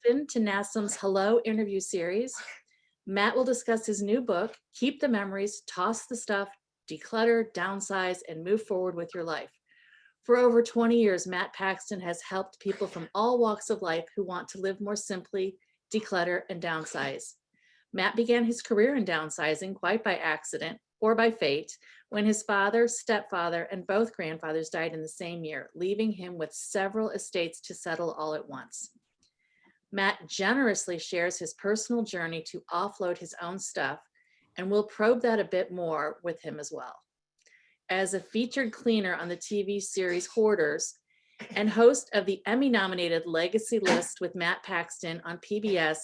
in to NASMM's Hello interview series. Matt will discuss his new book, Keep the Memories, Toss the Stuff, Declutter, Downsize, and Move Forward with Your Life. For over 20 years, Matt Paxton has helped people from all walks of life who want to live more simply, declutter, and downsize. Matt began his career in downsizing quite by accident or by fate when his father, stepfather, and both grandfathers died in the same year, leaving him with several estates to settle all at once. Matt generously shares his personal journey to offload his own stuff, and we'll probe that a bit more with him as well. As a featured cleaner on the TV series Hoarders and host of the Emmy-nominated Legacy List with Matt Paxton on PBS,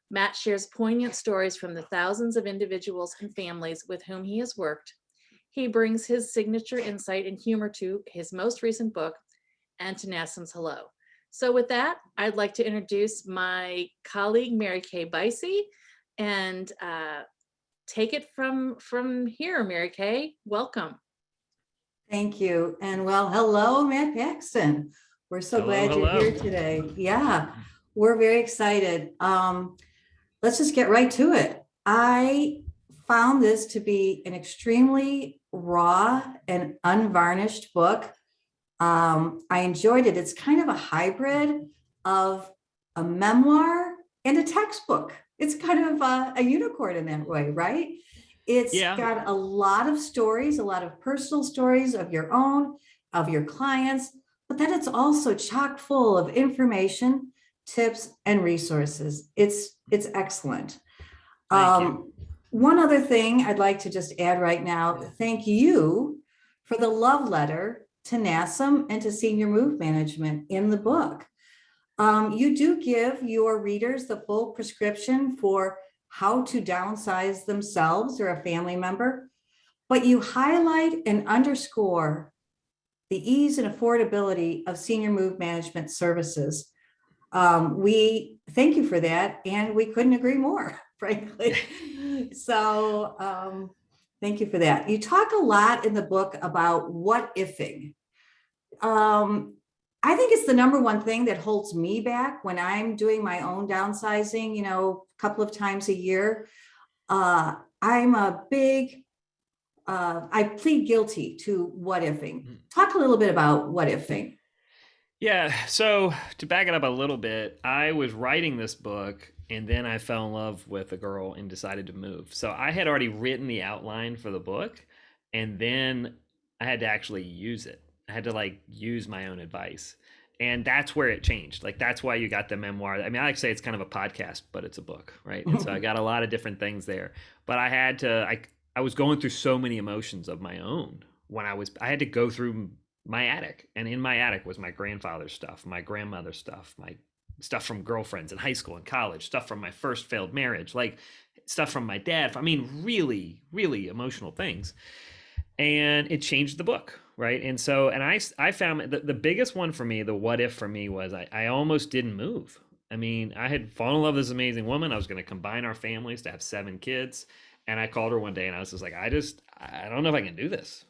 Matt shares poignant stories from the thousands of individuals and families with whom he has worked. He brings his signature insight and humor to his most recent book and to NASMM's Hello. So with that, I'd like to introduce my colleague, Mary Kay Bicey, and take it from here, Mary Kay. Welcome. Thank you. And well, hello, Matt Paxton. We're so glad you're here today. Yeah, we're very excited. Let's just get right to it. I found this to be an extremely raw and unvarnished book. I enjoyed it. It's kind of a hybrid of a memoir and a textbook. It's kind of a unicorn in that way, right? It's got a lot of stories, a lot of personal stories of your own, of your clients, but then it's also chock full of information, tips, and resources. It's excellent. One other thing I'd like to just add right now, thank you for the love letter to NASMM and to Senior Move Management in the book. You do give your readers the full prescription for how to downsize themselves or a family member, but you highlight and underscore the ease and affordability of Senior Move Management services. We thank you for that, and we couldn't agree more, frankly. So thank you for that. You talk a lot in the book about what ifing. I think it's the number one thing that holds me back when I'm doing my own downsizing, a couple of times a year. I'm a big, I plead guilty to what ifing. Talk a little bit about what ifing. Yeah, so to back it up a little bit, I was writing this book and then I fell in love with a girl and decided to move. So I had already written the outline for the book and then I had to actually use it. I had to use my own advice. And that's where it changed. That's why you got the memoir. I mean, I like to say it's kind of a podcast, but it's a book, right? And so I got a lot of different things there. But I had to, I was going through so many emotions of my own when I had to go through my attic. And in my attic was my grandfather's stuff, my grandmother's stuff, my stuff from girlfriends in high school and college, stuff from my first failed marriage, stuff from my dad. I mean, really, really emotional things. And it changed the book, right? And so, and I found the biggest one for me, the what if for me was I almost didn't move. I mean, I had fallen in love with this amazing woman. I was going to combine our families to have 7 kids. And I called her one day and I was just like, I don't know if I can do this.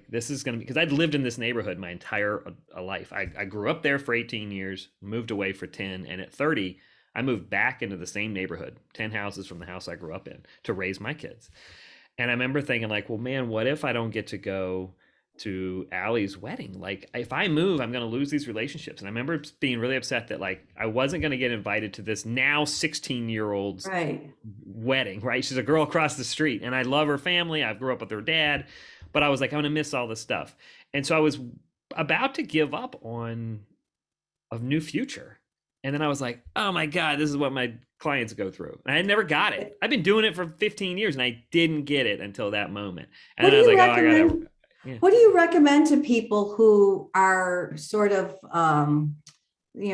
This is going to be, because I'd lived in this neighborhood my entire life. I grew up there for 18 years, moved away for 10. And at 30, I moved back into the same neighborhood, 10 houses from the house I grew up in, to raise my kids. And I remember thinking well, man, what if I don't get to go to Allie's wedding? If I move, I'm going to lose these relationships. And I remember being really upset that I wasn't going to get invited to this now 16-year-old's wedding, right? She's a girl across the street and I love her family. I grew up with her dad, but I was I'm going to miss all this stuff. And so I was about to give up on a new future. And then I was like, oh my God, this is what my clients go through. And I had never got it. I've been doing it for 15 years and I didn't get it until that moment. And then I was like, oh, I gotta. Yeah. What do you recommend to people who are sort of,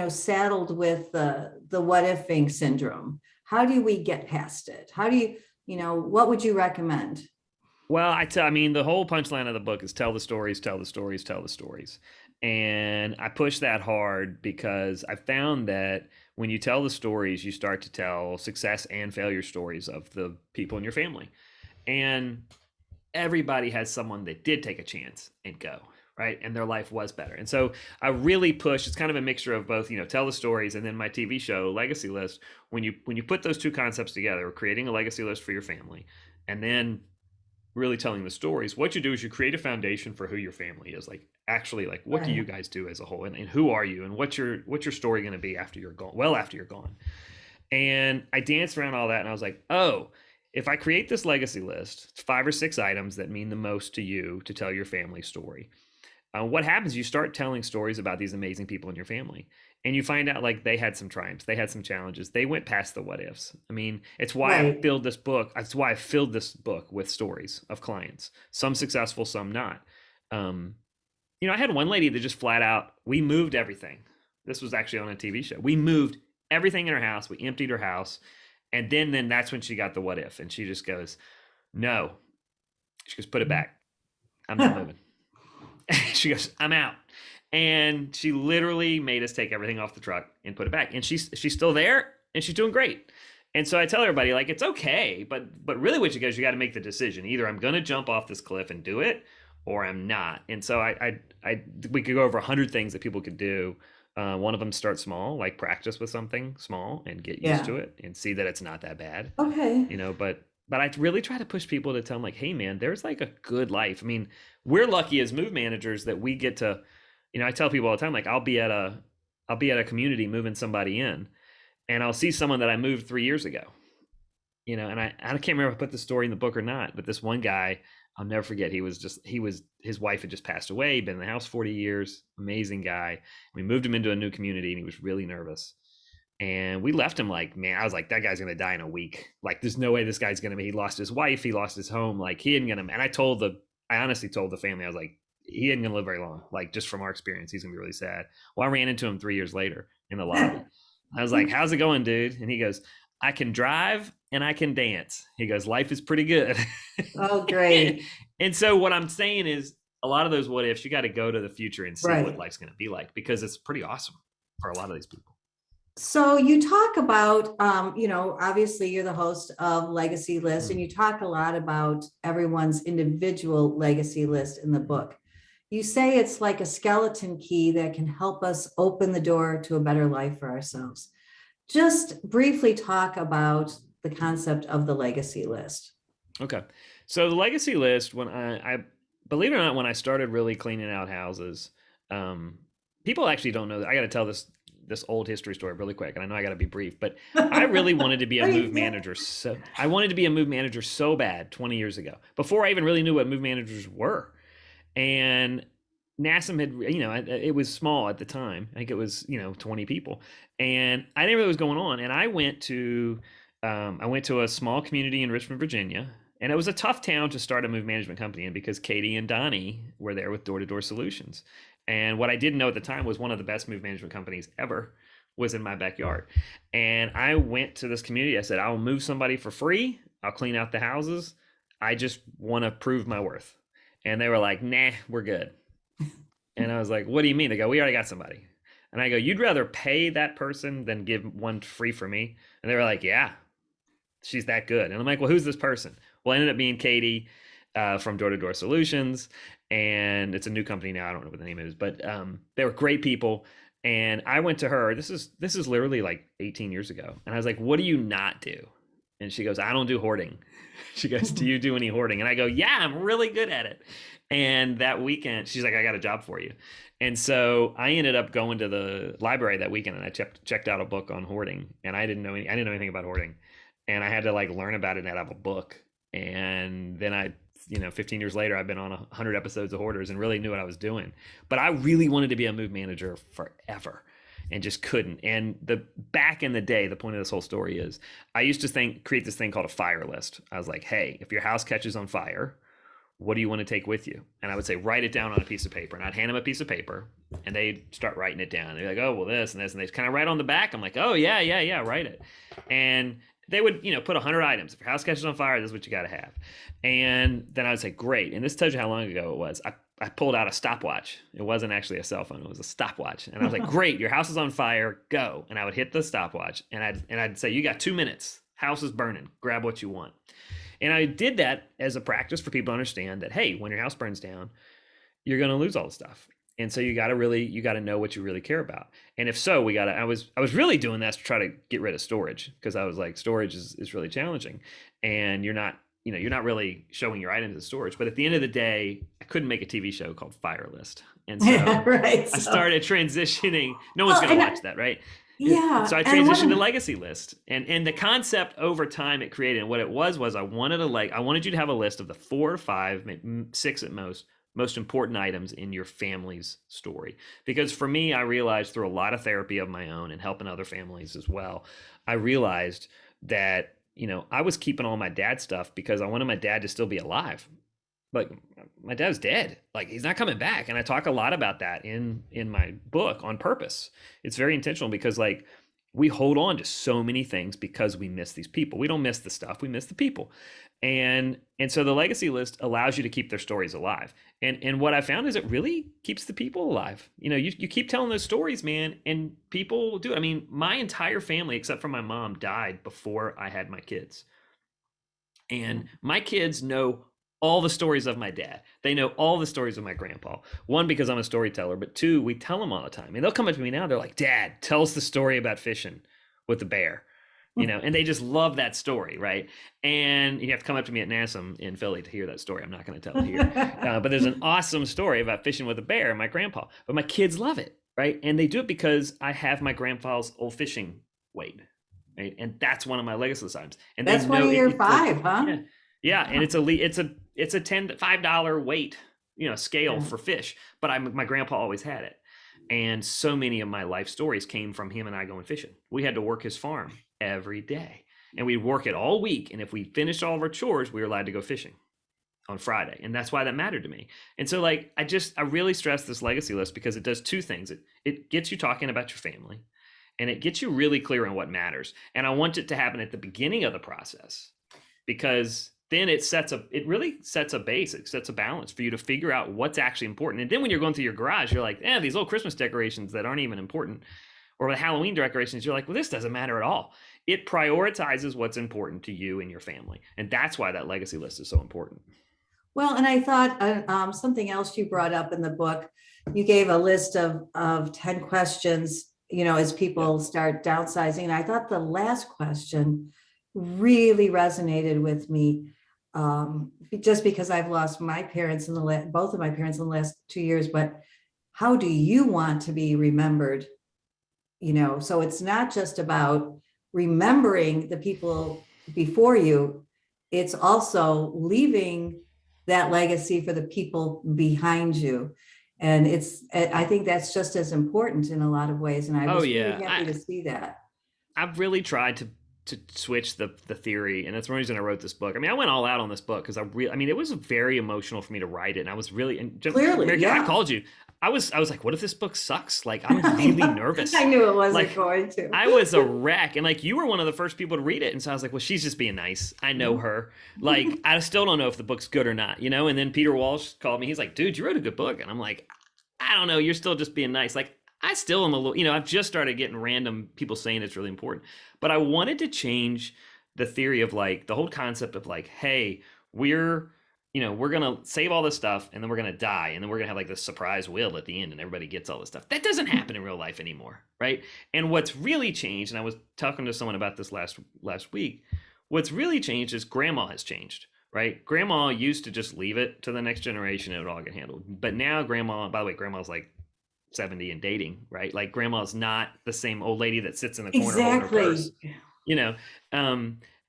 saddled with the what ifing syndrome? How do we get past it? How do you, what would you recommend? Well, I mean, the whole punchline of the book is tell the stories, tell the stories, tell the stories. And I push that hard because I found that when you tell the stories, you start to tell success and failure stories of the people in your family. And everybody has someone that did take a chance and go, right? And their life was better. And so I really push, it's kind of a mixture of both, tell the stories, and then my TV show, Legacy List. When you put those two concepts together, creating a legacy list for your family, and then really telling the stories, what you do is you create a foundation for who your family is. Like, actually, like, what do you guys do as a whole, and who are you, and what's your story going to be after you're gone, well after you're gone. And I danced around all that, and I was like, oh, if I create this legacy list, it's 5 or 6 items that mean the most to you to tell your family story. What happens, you start telling stories about these amazing people in your family, and you find out like they had some triumphs, they had some challenges, they went past the what ifs. I mean, it's why I filled this book. That's why I filled this book with stories of clients, some successful, some not. I had one lady that just flat out, we moved everything. This was actually on a TV show. We moved everything in her house. We emptied her house. And then that's when she got the what if. And she just goes, no. She goes, put it back. I'm not moving. She goes, I'm out. And she literally made us take everything off the truck and put it back. And she's still there, and she's doing great. And so I tell everybody, like, it's okay, but really what you guys, you got to make the decision. Either I'm going to jump off this cliff and do it, or I'm not. And so we could go over 100 things that people could do. One of them, start small, like practice with something small and get used to it and see that it's not that bad. Okay. But I really try to push people to tell them, like, hey man, there's like a good life. I mean, we're lucky as move managers that we get to, I tell people all the time, like, I'll be at a community moving somebody in, and I'll see someone that I moved 3 years ago, and I can't remember if I put the story in the book or not, but this one guy, I'll never forget. His wife had just passed away, been in the house 40 years, amazing guy. We moved him into a new community, and he was really nervous. And we left him like, man, I was like, that guy's going to die in a week. Like, there's no way this guy's going to be, he lost his wife, he lost his home. Like, he ain't going to, and I honestly told the family, I was like, he ain't going to live very long. Like, just from our experience, he's going to be really sad. Well, I ran into him 3 years later in the lobby. I was like, how's it going, dude? And he goes, I can drive and I can dance. He goes, life is pretty good. Oh, great. And so what I'm saying is, a lot of those what ifs, you got to go to the future and see what life's going to be like, because it's pretty awesome for a lot of these people. So you talk about, obviously you're the host of Legacy List, and you talk a lot about everyone's individual legacy list in the book. You say it's like a skeleton key that can help us open the door to a better life for ourselves. Just briefly talk about the concept of the legacy list. Okay. So the legacy list, when I believe it or not, when I started really cleaning out houses, people actually don't know that. I got to tell this old history story really quick, and I know I got to be brief, but I really wanted to be a move manager. So I wanted to be a move manager so bad 20 years ago, before I even really knew what move managers were. And NASMM had, it was small at the time. I think it was, 20 people, and I didn't know what was going on. And I went to a small community in Richmond, Virginia, and it was a tough town to start a move management company in, because Katie and Donnie were there with Door-to-Door Solutions. And what I didn't know at the time was one of the best move management companies ever was in my backyard. And I went to this community. I said, I'll move somebody for free. I'll clean out the houses. I just want to prove my worth. And they were like, nah, we're good. And I was like, what do you mean? They go, we already got somebody. And I go, you'd rather pay that person than give one free for me? And they were like, yeah, she's that good. And I'm like, well, who's this person? Well, it ended up being Katie from Door-to-Door Solutions. And it's a new company now. I don't know what the name is, but they were great people. And I went to her. This is literally like 18 years ago. And I was like, what do you not do? And she goes, I don't do hoarding. She goes, do you do any hoarding? And I go, yeah, I'm really good at it. And that weekend, she's like, I got a job for you. And so I ended up going to the library that weekend, and I checked out a book on hoarding. And I didn't know anything about hoarding. And I had to like learn about it out of a book. And then 15 years later, I've been on 100 episodes of Hoarders and really knew what I was doing. But I really wanted to be a move manager forever and just couldn't. And back in the day, the point of this whole story is I used to create this thing called a fire list. I was like, hey, if your house catches on fire, what do you want to take with you? And I would say, write it down on a piece of paper. And I'd hand them a piece of paper, and they'd start writing it down. They're like, oh, well, this and this. And they'd kind of write on the back. I'm like, oh, yeah, write it. And they would, put 100 items. If your house catches on fire, this is what you got to have. And then I would say, great. And this tells you how long ago it was. I pulled out a stopwatch. It wasn't actually a cell phone. It was a stopwatch. And I was like, great, your house is on fire. Go. And I would hit the stopwatch, and I'd say, you got 2 minutes. House is burning. Grab what you want. And I did that as a practice for people to understand that, hey, when your house burns down, you're going to lose all the stuff. And so you got to know what you really care about. And if so, I was really doing that to try to get rid of storage, because I was like, storage is really challenging, and you're not really showing your items in storage. But at the end of the day, I couldn't make a TV show called Fire List. And so right. I started transitioning. No one's going to watch that, right? Yeah. So I transitioned to Legacy List, and the concept over time it created, and what it was I wanted you to have a list of the 4 to 5, maybe 6 at most important items in your family's story. Because for me, I realized through a lot of therapy of my own and helping other families as well, I realized that, I was keeping all my dad's stuff because I wanted my dad to still be alive. Like, my dad's dead. Like, he's not coming back. And I talk a lot about that in my book on purpose. It's very intentional, because like, we hold on to so many things because we miss these people. We don't miss the stuff, we miss the people. And so the Legacy List allows you to keep their stories alive. And what I found is it really keeps the people alive. You keep telling those stories, man, and people do it. I mean, my entire family, except for my mom, died before I had my kids. And my kids know all the stories of my dad. They know all the stories of my grandpa. 1, because I'm a storyteller, but 2, we tell them all the time. And they'll come up to me now, they're like, Dad, tell us the story about fishing with the bear. And they just love that story, right? And you have to come up to me at NASMM in Philly to hear that story. I'm not going to tell it here. But there's an awesome story about fishing with a bear and my grandpa. But my kids love it, right? And they do it because I have my grandpa's old fishing weight, right? And that's one of my legacy items. And that's one of your 5, huh? Yeah, and it's a $5 weight, scale for fish. But my grandpa always had it. And so many of my life stories came from him and I going fishing. We had to work his farm every day, and we'd work it all week. And if we finished all of our chores, we were allowed to go fishing on Friday. And that's why that mattered to me. And so like, I really stress this Legacy List because it does 2 things. It gets you talking about your family, and it gets you really clear on what matters. And I want it to happen at the beginning of the process, because then it really sets a base, it sets a balance for you to figure out what's actually important. And then when you're going through your garage, you're like, these little Christmas decorations that aren't even important, or the Halloween decorations, you're like, well, this doesn't matter at all. It prioritizes what's important to you and your family. And that's why that Legacy List is so important. Well, and I thought something else you brought up in the book, you gave a list of 10 questions, as people start downsizing. And I thought the last question really resonated with me, just because I've lost my parents both of my parents in the last 2 years. But how do you want to be remembered? So it's not just about remembering the people before you, it's also leaving that legacy for the people behind you. And I think that's just as important in a lot of ways. And I was really happy to see that. I've really tried to switch the theory, and that's one reason I wrote this book. I mean, I went all out on this book because it was very emotional for me to write it, and I was really clearly, America, I called you. I was like, what if this book sucks? Like, I'm really nervous. I knew it wasn't going to. I was a wreck, and like, you were one of the first people to read it, and so I was like, well, she's just being nice. I know her. Like, I still don't know if the book's good or not, And then Peter Walsh called me. He's like, dude, you wrote a good book, and I'm like, I don't know. You're still just being nice. Like, I still am a little, I've just started getting random people saying it's really important, but I wanted to change the theory of like the whole concept of like, hey, we're going to save all this stuff and then we're going to die. And then we're going to have like this surprise will at the end and everybody gets all this stuff. That doesn't happen in real life anymore. Right. And what's really changed, and I was talking to someone about this last week, what's really changed is grandma has changed. Right. Grandma used to just leave it to the next generation and it would all get handled. But now grandma, by the way, grandma's like 70 and dating, right? Like grandma's not the same old lady that sits in the corner holding her purse,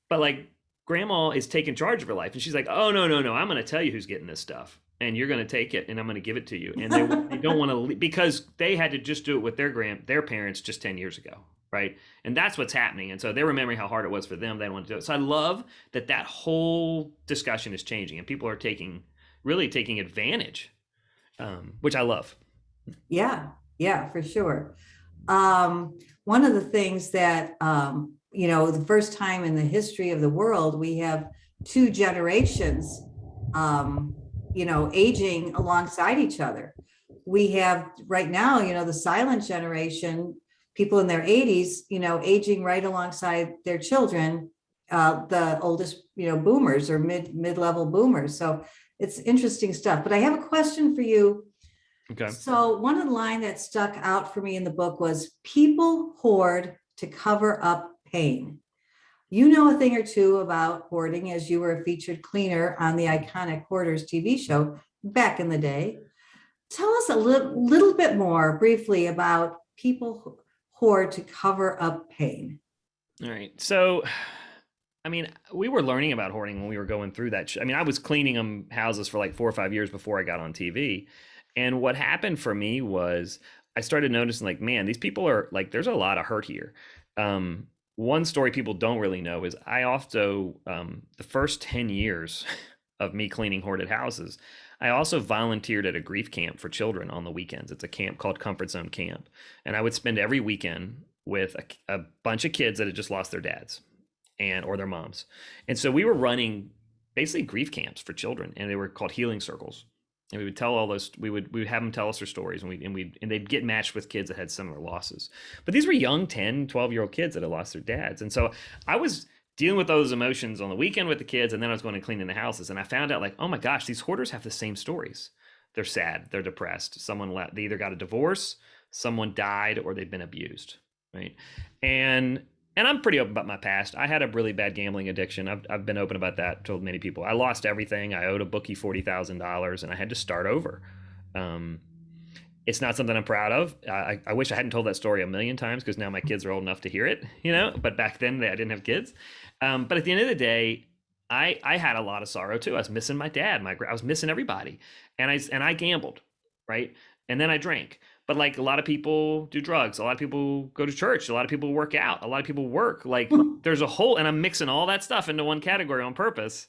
but like grandma is taking charge of her life, and she's like, oh no, I'm going to tell you who's getting this stuff, and you're going to take it, and I'm going to give it to you. And they don't want to, because they had to just do it with their parents just 10 years ago, right? And that's what's happening. And so they're remembering how hard it was for them. They don't want to do it. So I love that whole discussion is changing, and people are really taking advantage, which I love. Yeah, for sure. One of the things that, the first time in the history of the world, we have 2 generations, aging alongside each other. We have right now, the silent generation, people in their 80s, aging right alongside their children, the oldest, boomers or mid-level boomers. So It's interesting stuff. But I have a question for you. Okay. So one of the lines that stuck out for me in the book was people hoard to cover up pain. You know a thing or two about hoarding, as you were a featured cleaner on the iconic Hoarders TV show back in the day. Tell us a little bit more briefly about people who hoard to cover up pain. All right. So, I mean, we were learning about hoarding when we were going through that. I mean, I was cleaning houses for like 4 or 5 years before I got on TV. And what happened for me was I started noticing, like, man, these people are like, there's a lot of hurt here. One story people don't really know is I also, the first 10 years of me cleaning hoarded houses, I also volunteered at a grief camp for children on the weekends. It's a camp called Comfort Zone Camp. And I would spend every weekend with a bunch of kids that had just lost their dads or their moms. And so we were running basically grief camps for children, and they were called healing circles. And we would tell all those, we would have them tell us their stories, and they'd get matched with kids that had similar losses. But these were young 10, 12-year-old kids that had lost their dads. And so I was dealing with those emotions on the weekend with the kids, and then I was going and cleaning the houses. And I found out, like, oh my gosh, these hoarders have the same stories. They're sad, they're depressed. They either got a divorce, someone died, or they've been abused, right? And I'm pretty open about my past. I had a really bad gambling addiction. I've been open about that, told many people. I lost everything. I owed a bookie $40,000, and I had to start over. It's not something I'm proud of. I wish I hadn't told that story a million times, because now my kids are old enough to hear it, but back then I didn't have kids. But at the end of the day, I had a lot of sorrow too. I was missing my dad. I was missing everybody. And I gambled, right? And then I drank. But like a lot of people do drugs. A lot of people go to church. A lot of people work out. A lot of people work. Like there's a whole, and I'm mixing all that stuff into one category on purpose.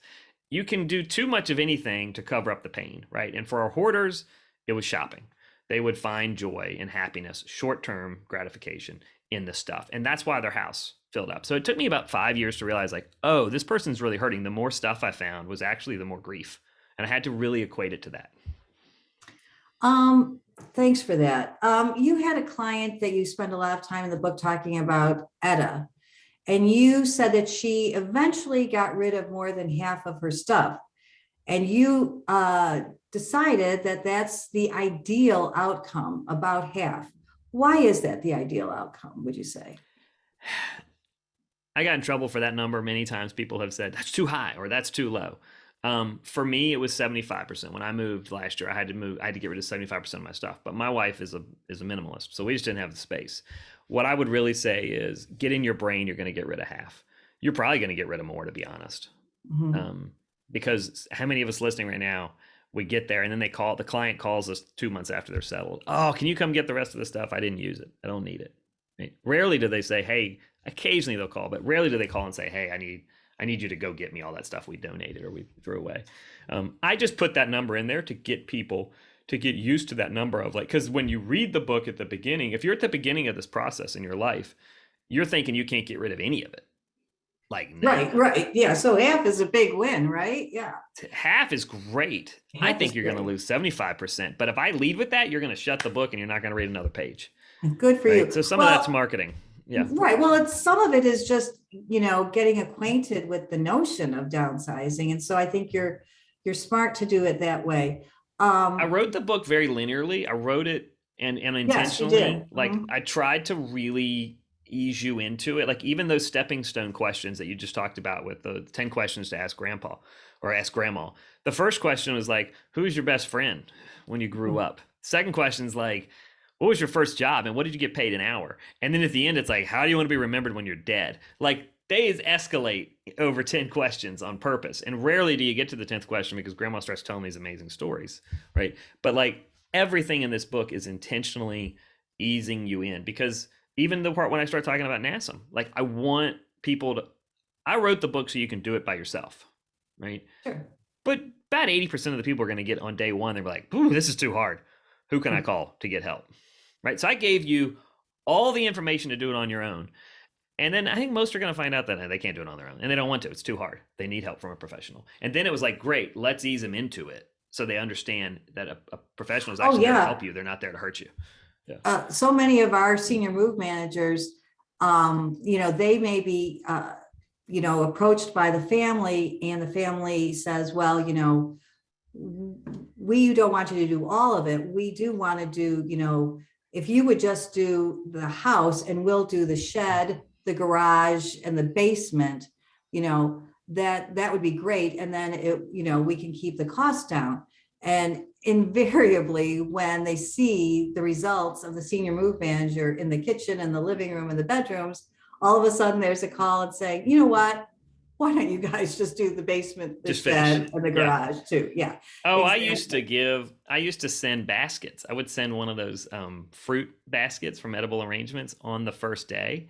You can do too much of anything to cover up the pain, right? And for our hoarders, it was shopping. They would find joy and happiness, short-term gratification in this stuff. And that's why their house filled up. So it took me about 5 years to realize, like, oh, this person's really hurting. The more stuff I found was actually the more grief. And I had to really equate it to that. Thanks for that. You had a client that you spend a lot of time in the book talking about, Etta, and you said that she eventually got rid of more than half of her stuff. And you decided that that's the ideal outcome, about half. Why is that the ideal outcome, would you say? I got in trouble for that number many times. People have said, that's too high or that's too low. For me, it was 75%. When I moved last year, I had to get rid of 75% of my stuff. But my wife is a minimalist, so we just didn't have the space. What I would really say is, get in your brain, you're going to get rid of half. You're probably going to get rid of more, to be honest. Mm-hmm. Because how many of us listening right now, we get there and then the client calls us 2 months after they're settled. Oh, can you come get the rest of the stuff? I didn't use it. I don't need it. Right? Rarely do they say, hey, occasionally they'll call, but rarely do they call and say, hey, I need you to go get me all that stuff we donated or we threw away. I just put that number in there to get people to get used to that number of, like, because when you read the book at the beginning, if you're at the beginning of this process in your life, you're thinking you can't get rid of any of it. Like, no. Right. Yeah. So half is a big win, right? Yeah. Half is great. I think you're going to lose 75%. But if I lead with that, you're going to shut the book and you're not going to read another page. Good for you. So some of that's marketing. Yeah. Right. Well, some of it is just, getting acquainted with the notion of downsizing. And so I think you're smart to do it that way. I wrote the book very linearly. I wrote it and intentionally, yes, like I tried to really ease you into it. Like even those stepping stone questions that you just talked about with the 10 questions to ask grandpa or ask grandma. The first question was like, who's your best friend when you grew up? Second question is like, what was your first job and what did you get paid an hour? And then at the end, it's like, how do you want to be remembered when you're dead? Like days escalate over 10 questions on purpose. And rarely do you get to the 10th question because grandma starts telling these amazing stories, right? But like everything in this book is intentionally easing you in, because even the part when I start talking about NASMM, like I want people to, I wrote the book so you can do it by yourself, right? Sure. But about 80% of the people are going to get on day one, they're like, ooh, this is too hard. Who can I call to get help? Right? So I gave you all the information to do it on your own. And then I think most are going to find out that they can't do it on their own and they don't want to. It's too hard. They need help from a professional. And then it was like, great, let's ease them into it so they understand that a professional is actually there to help you. They're not there to hurt you. Yeah. So many of our senior move managers, they may be, approached by the family and the family says, well, we don't want you to do all of it. We do want to do, if you would just do the house and we'll do the shed, the garage and the basement, that would be great. And then we can keep the cost down. And invariably, when they see the results of the senior move manager in the kitchen and the living room and the bedrooms, all of a sudden there's a call and saying, you know what? Why don't you guys just do the basement, the shed, and the garage too? Yeah. Oh, exactly. I used to send baskets. I would send one of those fruit baskets from Edible Arrangements on the first day.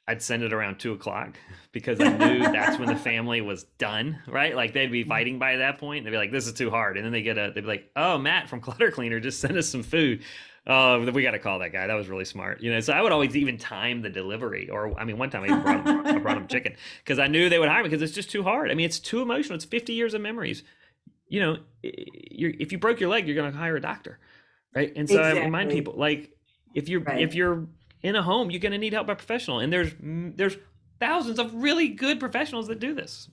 I'd send it around 2:00 because I knew that's when the family was done, right? Like they'd be fighting by that point. They'd be like, "This is too hard," and then they'd be like, "Oh, Matt from Clutter Cleaner just sent us some food. Oh, we got to call that guy. That was really smart." So I would always even time the delivery. Or I mean, one time I brought them chicken because I knew they would hire me because it's just too hard. I mean, it's too emotional. It's 50 years of memories. If you broke your leg, you're going to hire a doctor, right? And so I remind people, like, if you're in a home, you're going to need help by a professional. And there's thousands of really good professionals that do this.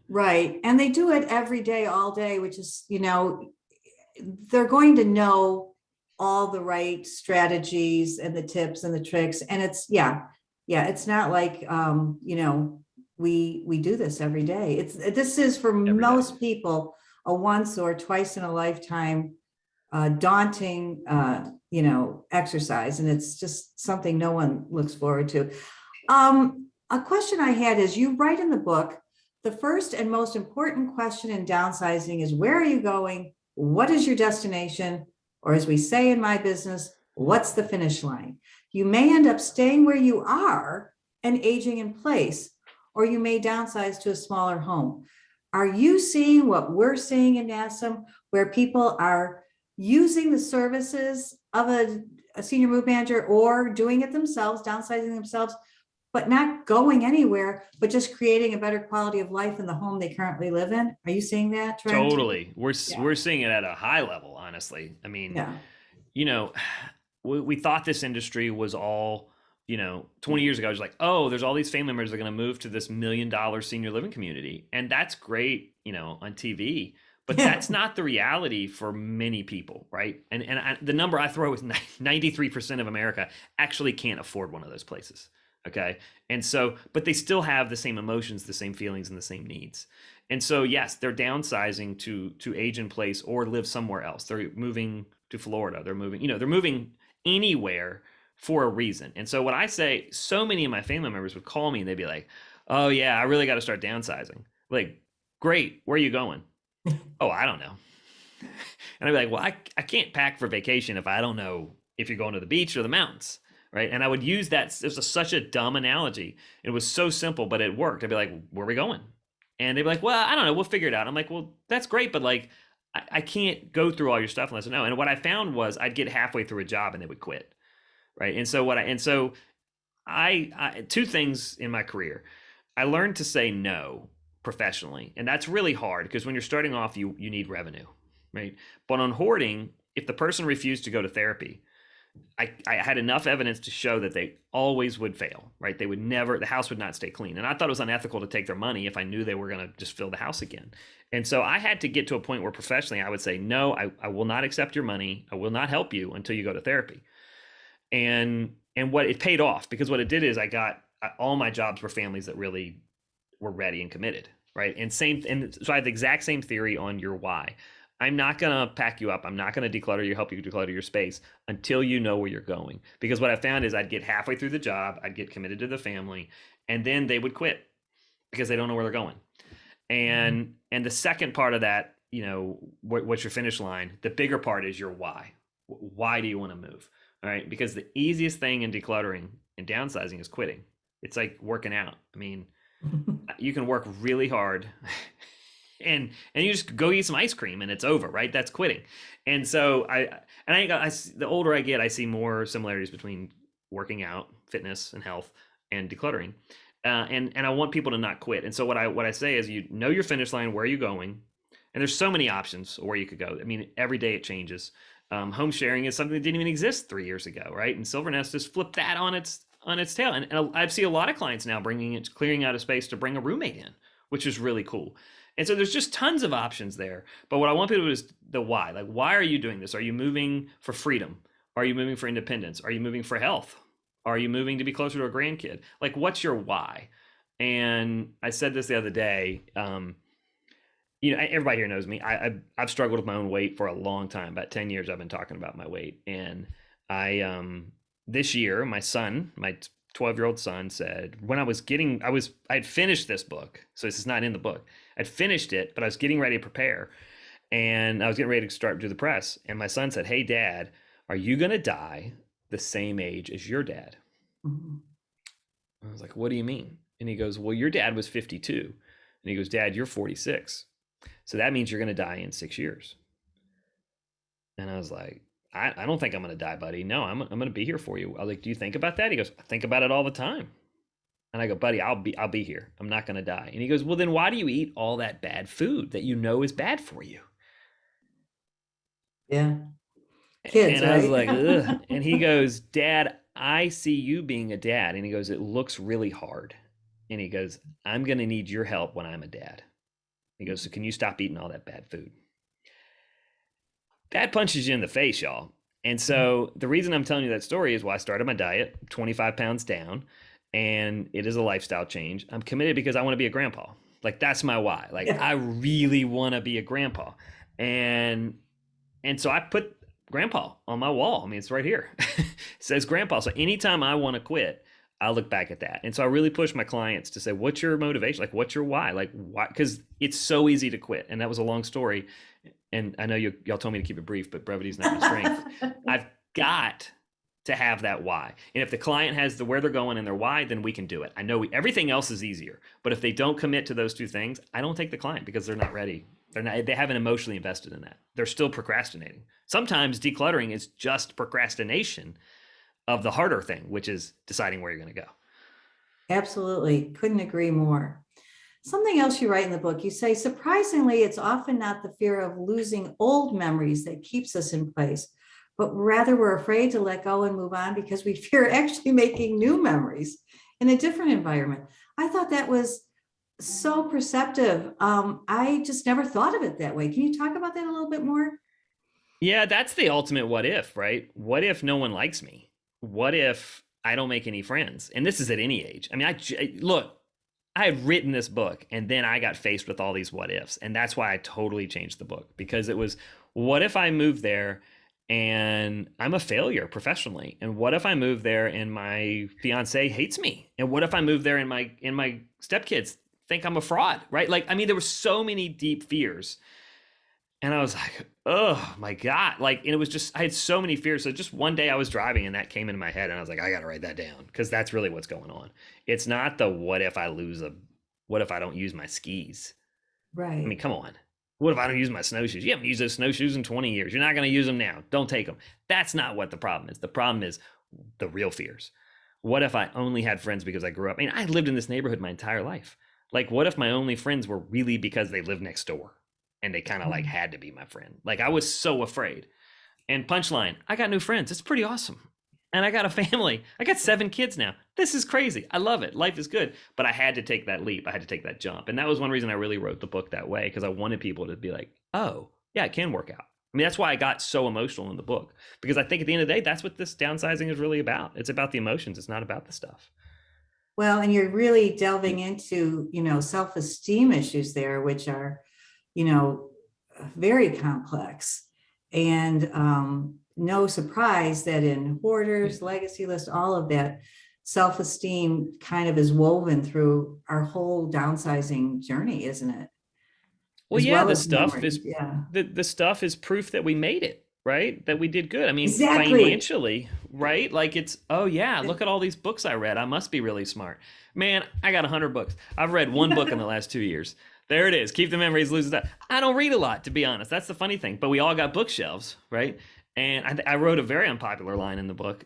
Right. And they do it every day, all day, which is, they're going to know all the right strategies and the tips and the tricks. And it's, it's not like, we do this every day. This is for most people a once or twice in a lifetime daunting exercise, and it's just something no one looks forward to. A question I had is, you write in the book, the first and most important question in downsizing is, where are you going? What is your destination? Or as we say in my business, what's the finish line? You may end up staying where you are and aging in place, or you may downsize to a smaller home. Are you seeing what we're seeing in NASMM, where people are using the services of a senior move manager or doing it themselves, downsizing themselves, but not going anywhere, but just creating a better quality of life in the home they currently live in? Are you seeing that trend? Totally. We're seeing it at a high level, honestly. I mean, we thought this industry was all, 20 years ago, it was like, oh, there's all these family members that are going to move to this $1 million senior living community. And that's great, on TV. But that's not the reality for many people, right? And the number I throw is 93% of America actually can't afford one of those places, okay? And so, but they still have the same emotions, the same feelings, and the same needs. And so, yes, they're downsizing to age in place or live somewhere else. They're moving to Florida. They're moving anywhere for a reason. And so what I say, so many of my family members would call me and they'd be like, "Oh yeah, I really got to start downsizing." Like, great, where are you going? "Oh, I don't know." And I'd be like, "Well, I can't pack for vacation if I don't know if you're going to the beach or the mountains," right? And I would use that. It was such a dumb analogy. It was so simple, but it worked. I'd be like, "Where are we going?" And they'd be like, "Well, I don't know. We'll figure it out." I'm like, "Well, that's great, but like, I can't go through all your stuff unless I know." And what I found was I'd get halfway through a job and they would quit, right? And so I two things in my career. I learned to say no professionally. And that's really hard because when you're starting off, you need revenue, right? But on hoarding, if the person refused to go to therapy, I had enough evidence to show that they always would fail, right? The house would not stay clean. And I thought it was unethical to take their money if I knew they were going to just fill the house again. And so I had to get to a point where professionally I would say, "No, I will not accept your money. I will not help you until you go to therapy." And what it paid off, because what it did is all my jobs were families that really were ready and committed, right? And so I have the exact same theory on your why. I'm not going to pack you up. I'm not going to help you declutter your space until you know where you're going. Because what I found is I'd get halfway through the job, I'd get committed to the family, and then they would quit because they don't know where they're going. And the second part of that, what's your finish line? The bigger part is your why. Why do you want to move? All right. Because the easiest thing in decluttering and downsizing is quitting. It's like working out. I mean, you can work really hard and you just go eat some ice cream and it's over, right? That's quitting. And so the older I get, I see more similarities between working out, fitness and health, and decluttering. And I want people to not quit. And so what I say is, you know your finish line, where are you going? And there's so many options where you could go. I mean, every day it changes. Home sharing is something that didn't even exist 3 years ago, right? And Silvernest just flipped that on its tail. And I see a lot of clients now clearing out a space to bring a roommate in, which is really cool. And so there's just tons of options there. But what I want people to do is the why. Like, why are you doing this? Are you moving for freedom? Are you moving for independence? Are you moving for health? Are you moving to be closer to a grandkid? Like, what's your why? And I said this the other day. Everybody here knows me. I've struggled with my own weight for a long time. About 10 years, I've been talking about my weight. And this year, my son, my 12-year-old son said, when I'd finished this book. So this is not in the book. I'd finished it, but I was getting ready to prepare. And I was getting ready to start do the press. And my son said, "Hey, Dad, are you going to die the same age as your dad?" Mhm. I was like, "What do you mean?" And he goes, "Well, your dad was 52." And he goes, "Dad, you're 46. So that means you're going to die in 6 years." And I was like, I don't think I'm going to die, buddy. No, I'm going to be here for you. I was like, "Do you think about that?" He goes, "I think about it all the time." And I go, "Buddy, I'll be here. I'm not going to die." And he goes, "Well, then why do you eat all that bad food that you know is bad for you?" Yeah. Kids, And I was right? like, ugh. And he goes, "Dad, I see you being a dad." And he goes, "It looks really hard." And he goes, "I'm going to need your help when I'm a dad." He goes, "So can you stop eating all that bad food?" That punches you in the face, y'all. And so the reason I'm telling you that story is, well, I started my diet, 25 pounds down, and it is a lifestyle change. I'm committed because I want to be a grandpa. Like, that's my why. Like, Yeah. I really want to be a grandpa. And so I put grandpa on my wall. I mean, it's right here. It says grandpa. So anytime I want to quit, I look back at that. And so I really push my clients to say, what's your motivation? Like, what's your why? Like, why? Because it's so easy to quit. And that was a long story. And I know y'all told me to keep it brief, but brevity is not my strength. I've got to have that why. And if the client has the where they're going and their why, then we can do it. I know everything else is easier, but if they don't commit to those two things, I don't take the client because they're not ready. They haven't emotionally invested in that. They're still procrastinating. Sometimes decluttering is just procrastination of the harder thing, which is deciding where you're going to go. Absolutely. Couldn't agree more. Something else you write in the book, you say, surprisingly, it's often not the fear of losing old memories that keeps us in place, but rather we're afraid to let go and move on because we fear actually making new memories in a different environment. I thought that was so perceptive. I just never thought of it that way. Can you talk about that a little bit more? Yeah, that's the ultimate what if, right? What if no one likes me? What if I don't make any friends? And this is at any age. I mean, look, I had written this book and then I got faced with all these what ifs. And that's why I totally changed the book, because it was, what if I move there and I'm a failure professionally? And what if I move there and my fiance hates me? And what if I move there and my stepkids think I'm a fraud, right? Like, I mean, there were so many deep fears. And I was like, oh my God. Like, and it was just, I had so many fears. So just one day I was driving and that came into my head and I was like, I got to write that down, because that's really what's going on. It's not the what if I what if I don't use my skis? Right. I mean, come on. What if I don't use my snowshoes? You haven't used those snowshoes in 20 years. You're not going to use them now. Don't take them. That's not what the problem is. The problem is the real fears. What if I only had friends because I grew up? I mean, I lived in this neighborhood my entire life. Like, what if my only friends were really because they lived next door and they kind of like had to be my friend? Like, I was so afraid. And punchline, I got new friends. It's pretty awesome. And I got a family. I got 7 kids now. This is crazy. I love it. Life is good. But I had to take that leap. I had to take that jump. And that was one reason I really wrote the book that way, because I wanted people to be like, oh, yeah, it can work out. I mean, that's why I got so emotional in the book, because I think at the end of the day, that's what this downsizing is really about. It's about the emotions. It's not about the stuff. Well, and you're really delving into, self-esteem issues there, which are, very complex. And no surprise that in Hoarders, Legacy List, all of that, self-esteem kind of is woven through our whole downsizing journey, isn't it? Well, As yeah, well the as stuff memories. is Yeah, the stuff is proof that we made it, right? That we did good. I mean, exactly. financially, right? Like, it's, oh yeah, look at all these books I read. I must be really smart. Man, I got 100 books. I've read one book in the last 2 years. There it is. Keep the memories, lose that. I don't read a lot, to be honest. That's the funny thing. But we all got bookshelves, right? And I wrote a very unpopular line in the book.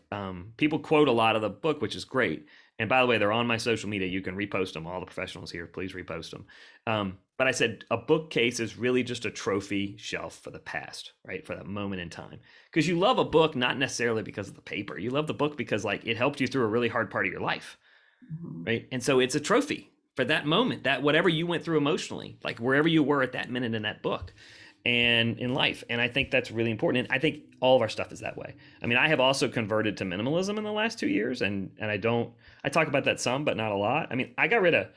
People quote a lot of the book, which is great. And by the way, they're on my social media. You can repost them. All the professionals here, please repost them. But I said a bookcase is really just a trophy shelf for the past, right? For that moment in time. Because you love a book not necessarily because of the paper. You love the book because, like, it helped you through a really hard part of your life, Mhm. right? And so it's a trophy for that moment, that whatever you went through emotionally, like wherever you were at that minute in that book and in life. And I think that's really important. And I think all of our stuff is that way. I mean, I have also converted to minimalism in the last 2 years, and I talk about that some, but not a lot. I mean, I got rid of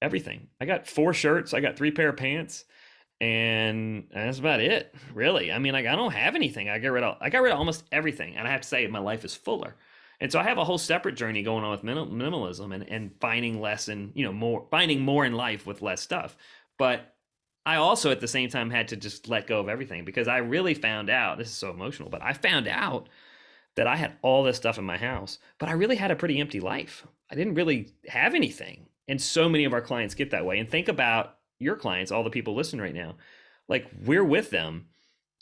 everything. I got 4 shirts, I got 3 pair of pants, and that's about it, really. I mean, like, I don't have anything. I got rid of almost everything, and I have to say my life is fuller. And so I have a whole separate journey going on with minimalism and finding less and, finding more in life with less stuff. But I also at the same time had to just let go of everything, because I really found out, this is so emotional, but I found out that I had all this stuff in my house, but I really had a pretty empty life. I didn't really have anything. And so many of our clients get that way. And think about your clients, all the people listening right now, like, we're with them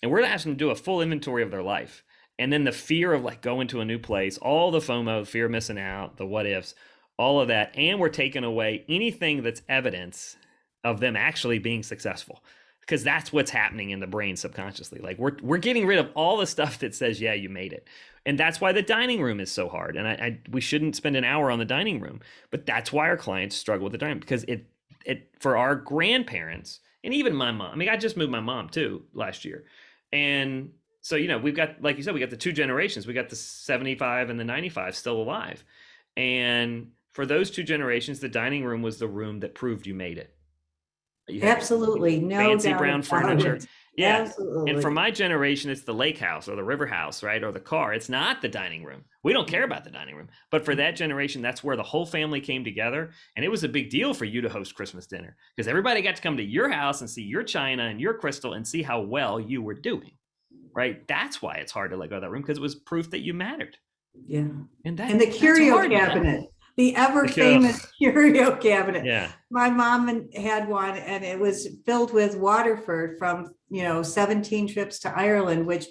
and we're asking them to do a full inventory of their life. And then the fear of like going to a new place, all the FOMO, fear of missing out, the what ifs, all of that. And we're taking away anything that's evidence of them actually being successful, because that's what's happening in the brain subconsciously. Like, we're getting rid of all the stuff that says, yeah, you made it. And that's why the dining room is so hard. And we shouldn't spend an hour on the dining room, but that's why our clients struggle with the dining room, because it for our grandparents and even my mom. I mean, I just moved my mom too last year. And so, we've got, like you said, we got the 2 generations. We got the 75 and the 95 still alive. And for those 2 generations, the dining room was the room that proved you made it. Absolutely. No fancy doubt brown about furniture. it. Yeah. Absolutely. And for my generation, it's the lake house or the river house, right? Or the car. It's not the dining room. We don't care about the dining room. But for that generation, that's where the whole family came together. And it was a big deal for you to host Christmas dinner, because everybody got to come to your house and see your china and your crystal and see how well you were doing, right? That's why it's hard to let go of that room, because it was proof that you mattered. Yeah. And the curio cabinet. The ever famous curio cabinet. Yeah. My mom had one, and it was filled with Waterford from, 17 trips to Ireland, which,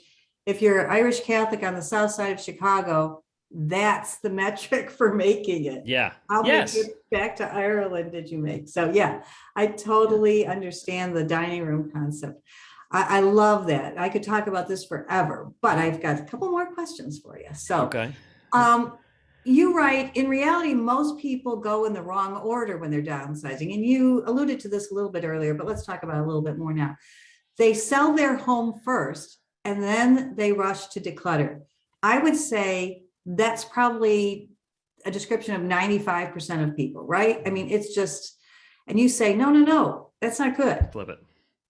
if you're Irish Catholic on the south side of Chicago, that's the metric for making it. Yeah. How many trips back to Ireland did you make? So yeah, I totally understand the dining room concept. I love that. I could talk about this forever, but I've got a couple more questions for you. So, okay. You write, in reality, most people go in the wrong order when they're downsizing. And you alluded to this a little bit earlier, but let's talk about it a little bit more now. They sell their home first, and then they rush to declutter. I would say that's probably a description of 95% of people, right? I mean, it's just, and you say, no, that's not good. Flip it.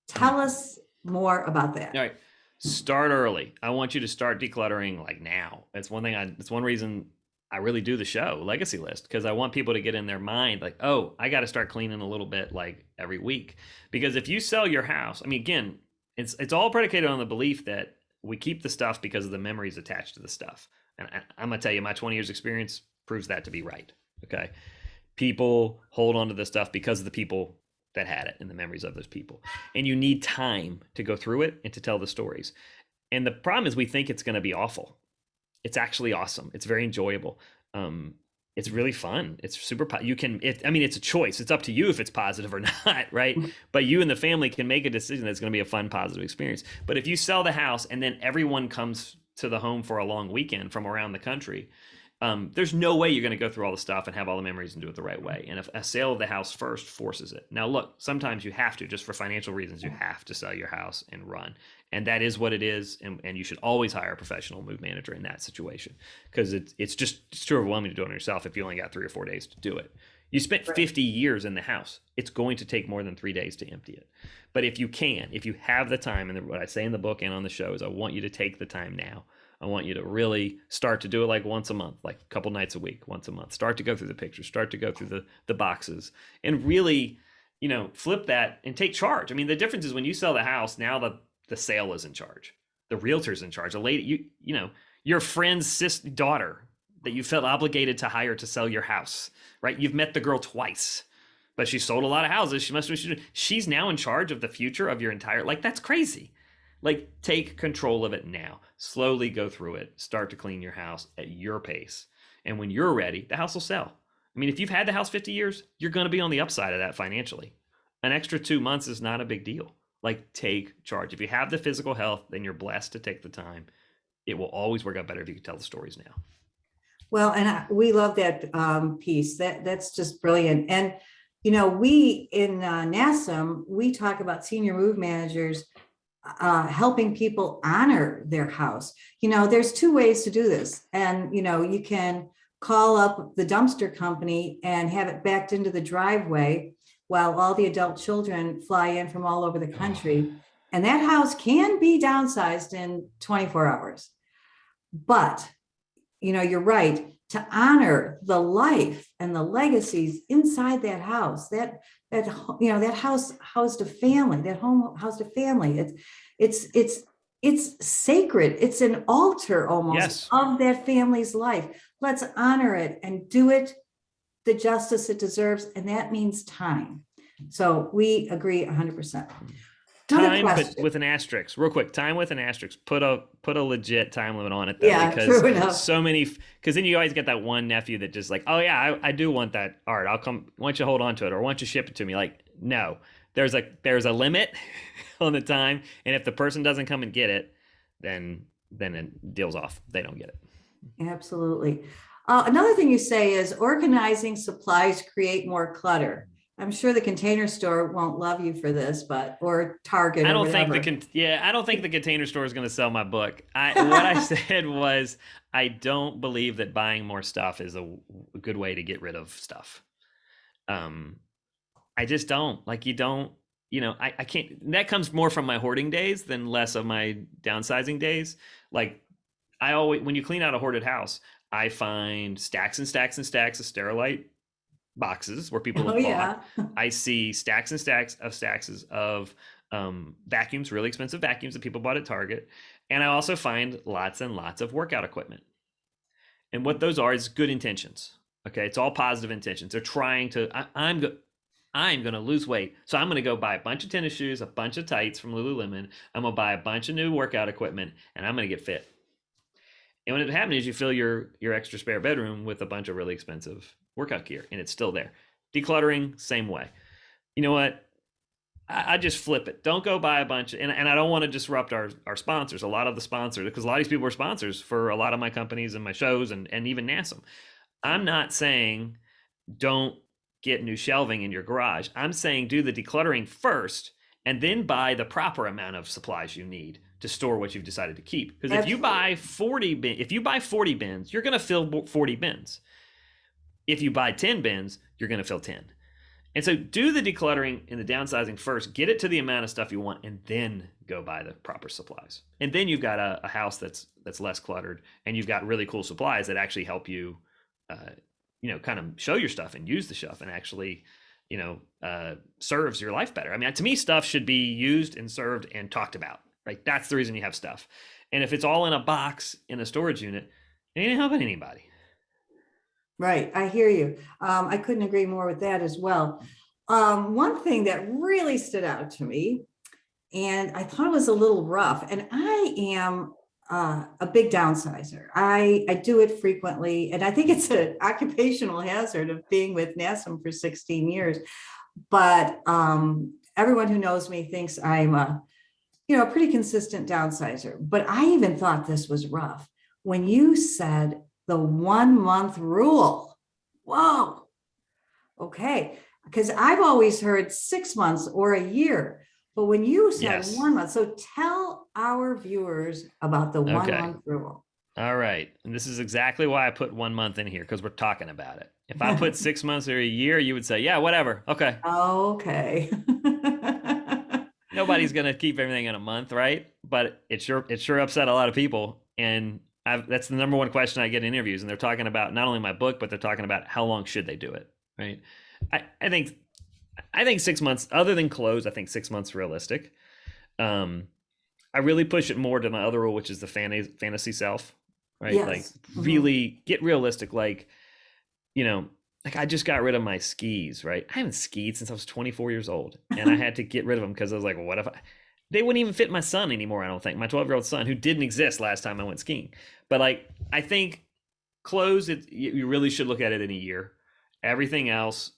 Tell us more about that. All right. Start early. I want you to start decluttering like now. It's one thing. It's one reason I really do the show Legacy List, because I want people to get in their mind like, oh, I got to start cleaning a little bit like every week. Because if you sell your house, I mean, again, it's all predicated on the belief that we keep the stuff because of the memories attached to the stuff. And I'm going to tell you, my 20 years experience proves that to be right. Okay. People hold on to the stuff because of the people that had it and the memories of those people. And you need time to go through it and to tell the stories. And the problem is we think it's going to be awful. It's actually awesome. It's very enjoyable. It's really fun. It's super, it's a choice. It's up to you if it's positive or not, right? But you and the family can make a decision that's going to be a fun, positive experience. But if you sell the house and then everyone comes to the home for a long weekend from around the country, there's no way you're going to go through all the stuff and have all the memories and do it the right way. And if a sale of the house first forces it. Now, look, sometimes you have to, just for financial reasons, you have to sell your house and run. And that is what it is. And you should always hire a professional move manager in that situation, because it's too overwhelming to do it on yourself if you only got 3 or 4 days to do it. You spent 50 years in the house. It's going to take more than 3 days to empty it. But if you have the time, and what I say in the book and on the show is I want you to take the time now. I want you to really start to do it like once a month, like a couple nights a week, once a month. Start to go through the pictures, start to go through the boxes, and really, flip that and take charge. I mean, the difference is when you sell the house, now the sale is in charge. The realtor's in charge. A lady, your friend's daughter that you felt obligated to hire to sell your house, right? You've met the girl twice, but she sold a lot of houses. She's now in charge of the future of your entire, that's crazy. Take control of it now. Slowly go through it. Start to clean your house at your pace. And when you're ready, the house will sell. I mean, if you've had the house 50 years, you're going to be on the upside of that financially. An extra 2 months is not a big deal. Take charge. If you have the physical health, then you're blessed to take the time. It will always work out better if you can tell the stories now. Well, and we love that piece. That's just brilliant. And we in NASMM, we talk about senior move managers helping people honor their house. There's two ways to do this. And, you can call up the dumpster company and have it backed into the driveway while all the adult children fly in from all over the country. And that house can be downsized in 24 hours. But, you're right, to honor the life and the legacies inside that house, that house housed a family, that home housed a family. It's sacred. It's an altar almost of that family's life. Let's honor it and do it the justice it deserves. And that means time. So we agree 100%. Time, but with an asterisk, real quick. Time with an asterisk. Put a legit time limit on it, though, because so many. Because then you always get that one nephew that just like, oh yeah, I do want that art. I'll come. Why don't you hold on to it, or why don't you ship it to me? Like, no, there's a limit on the time, and if the person doesn't come and get it, then it deals off. They don't get it. Absolutely. Another thing you say is organizing supplies create more clutter. I'm sure the Container Store won't love you for this, or Target. I don't think the Container Store is going to sell my book. What I said was, I don't believe that buying more stuff is a good way to get rid of stuff. I just don't. Like, you don't. I can't. That comes more from my hoarding days than less of my downsizing days. Like, I always, when you clean out a hoarded house, I find stacks and stacks and stacks of Sterilite boxes where people have bought. I see stacks and stacks of vacuums, really expensive vacuums that people bought at Target. And I also find lots and lots of workout equipment. And what those are is good intentions. Okay. It's all positive intentions. They're trying to, I'm going to lose weight. So I'm going to go buy a bunch of tennis shoes, a bunch of tights from Lululemon. I'm going to buy a bunch of new workout equipment, and I'm going to get fit. And when it happens is you fill your extra spare bedroom with a bunch of really expensive workout gear, and it's still there. Decluttering, same way. You know what? I just flip it. Don't go buy a bunch. And I don't want to disrupt our sponsors. A lot of the sponsors, because a lot of these people are sponsors for a lot of my companies and my shows and even NASMM. I'm not saying don't get new shelving in your garage. I'm saying do the decluttering first and then buy the proper amount of supplies you need to store what you've decided to keep. Because if you buy 40 bins, you're going to fill 40 bins. If you buy 10 bins, you're going to fill 10. And so do the decluttering and the downsizing first, get it to the amount of stuff you want, and then go buy the proper supplies. And then you've got a house that's less cluttered, and you've got really cool supplies that actually help you, kind of show your stuff and use the stuff and actually, serves your life better. I mean, to me, stuff should be used and served and talked about, right? That's the reason you have stuff. And if it's all in a box in a storage unit, it ain't helping anybody. Right. I hear you. I couldn't agree more with that as well. One thing that really stood out to me, and I thought it was a little rough, and I am a big downsizer. I do it frequently, and I think it's an occupational hazard of being with NASMM for 16 years. But everyone who knows me thinks I'm a pretty consistent downsizer. But I even thought this was rough when you said the 1 month rule. Whoa. Okay. Because I've always heard 6 months or a year, but when you said 1 month, so tell our viewers about the 1 month rule. All right. And this is exactly why I put 1 month in here, because we're talking about it. If I put 6 months or a year, you would say, yeah, whatever. Okay. Okay. Nobody's going to keep everything in a month, right? But it sure upset a lot of people. And that's the number one question I get in interviews. And they're talking about not only my book, but they're talking about how long should they do it, right? I think 6 months, other than close, I think 6 months like I really push it more to my other rule, which is the fantasy self, right? Yes. Like really get realistic. Like I just got rid of my skis, right? I haven't skied since I was 24 years old, and I had to get rid of them because I was like, well, what if they wouldn't even fit my son anymore? I don't think my 12-year-old son, who didn't exist last time I went skiing. But I think clothes, you really should look at it in a year. Everything else,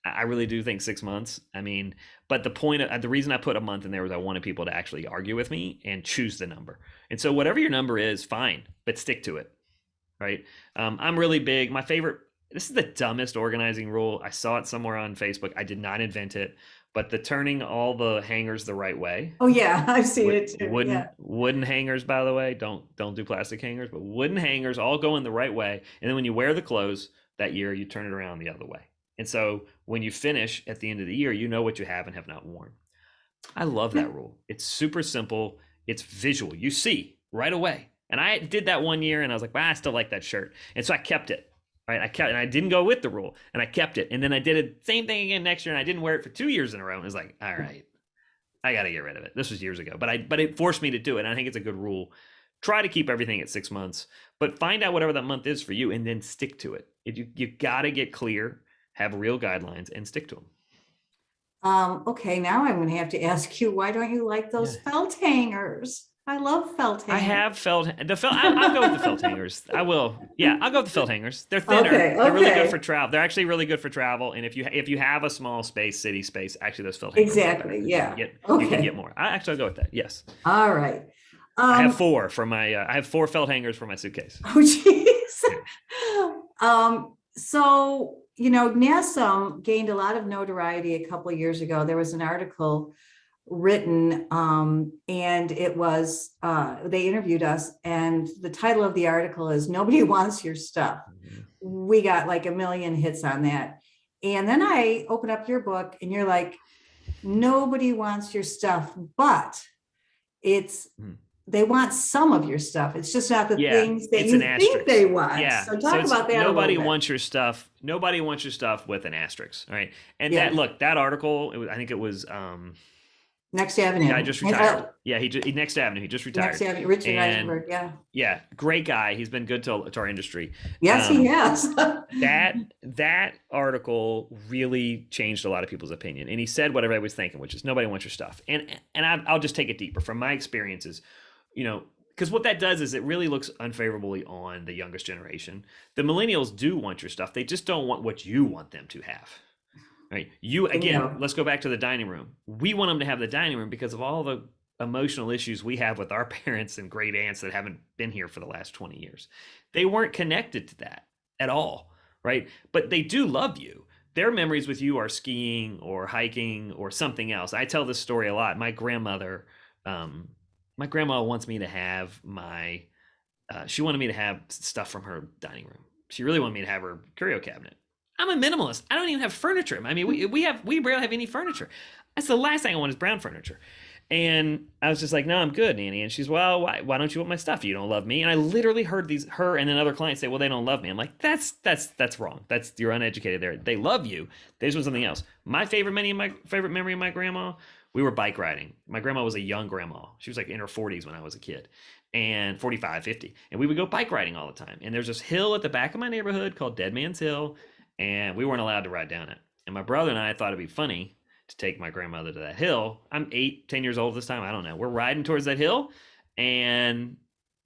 I really do think 6 months. I mean, but the reason I put a month in there was I wanted people to actually argue with me and choose the number. And so whatever your number is, fine, but stick to it, right? I'm really big. My favorite, this is the dumbest organizing rule. I saw it somewhere on Facebook. I did not invent it, but the turning all the hangers the right way. Oh yeah, I've seen it too. Wooden hangers, by the way, don't do plastic hangers, but wooden hangers all go in the right way. And then when you wear the clothes that year, you turn it around the other way. And so when you finish at the end of the year, you know what you have and have not worn. I love that rule. It's super simple. It's visual. You see right away. And I did that one year and I was like, well, I still like that shirt. And so I kept it. Right. And I didn't go with the rule and I kept it. And then I did it same thing again next year and I didn't wear it for 2 years in a row. And it was like, all right, I got to get rid of it. This was years ago, but it forced me to do it. And I think it's a good rule. Try to keep everything at 6 months, but find out whatever that month is for you and then stick to it. You got to get clear, have real guidelines and stick to them. Okay, now I'm going to have to ask you, why don't you like those felt hangers? I love felt hangers. I have felt. I'll go with the felt hangers. I will. Yeah, I'll go with the felt hangers. They're thinner. Okay. They're really good for travel. They're actually really good for travel. And if you have a small space, city space, actually those felt hangers. Exactly. Yeah. You can get more. I'll go with that. Yes. All right. I have four for my. I have 4 felt hangers for my suitcase. Oh, geez. So, NASMM gained a lot of notoriety a couple of years ago. There was an article written and it was they interviewed us and the title of the article is "Nobody Wants Your Stuff." We got like 1 million hits on that. And then I open up your book and you're like, nobody wants your stuff, but they want some of your stuff. It's just not the things that you think they want. Yeah. So talk about that. Nobody wants your stuff. Nobody wants your stuff with an asterisk. All right. And that article, I think it was Next Avenue. Yeah, I just retired. Next Avenue. He just retired. Next Avenue, Richard Eisenberg. Yeah. Yeah, great guy. He's been good to our industry. Yes, he has. that article really changed a lot of people's opinion, and he said what everybody was thinking, which is nobody wants your stuff. And I'll just take it deeper from my experiences, because what that does is it really looks unfavorably on the youngest generation. The millennials do want your stuff. They just don't want what you want them to have. Right. Let's go back to the dining room. We want them to have the dining room because of all the emotional issues we have with our parents and great aunts that haven't been here for the last 20 years. They weren't connected to that at all. Right. But they do love you. Their memories with you are skiing or hiking or something else. I tell this story a lot. My grandma wants me to have she wanted me to have stuff from her dining room. She really wanted me to have her curio cabinet. I'm a minimalist. I don't even have furniture. I mean, we barely have any furniture. That's the last thing I want is brown furniture. And I was just like, no, I'm good, Nanny. And she's, well, why don't you want my stuff? You don't love me. And I literally heard her and then other clients say, well, they don't love me. I'm like, that's wrong. You're uneducated there. They love you. They just want something else. My favorite memory of my grandma, we were bike riding. My grandma was a young grandma. She was like in her 40s when I was a kid, and 45, 50. And we would go bike riding all the time. And there's this hill at the back of my neighborhood called Dead Man's Hill. And we weren't allowed to ride down it. And my brother and I thought it'd be funny to take my grandmother to that hill. I'm 8, 10 years old this time. I don't know. We're riding towards that hill. And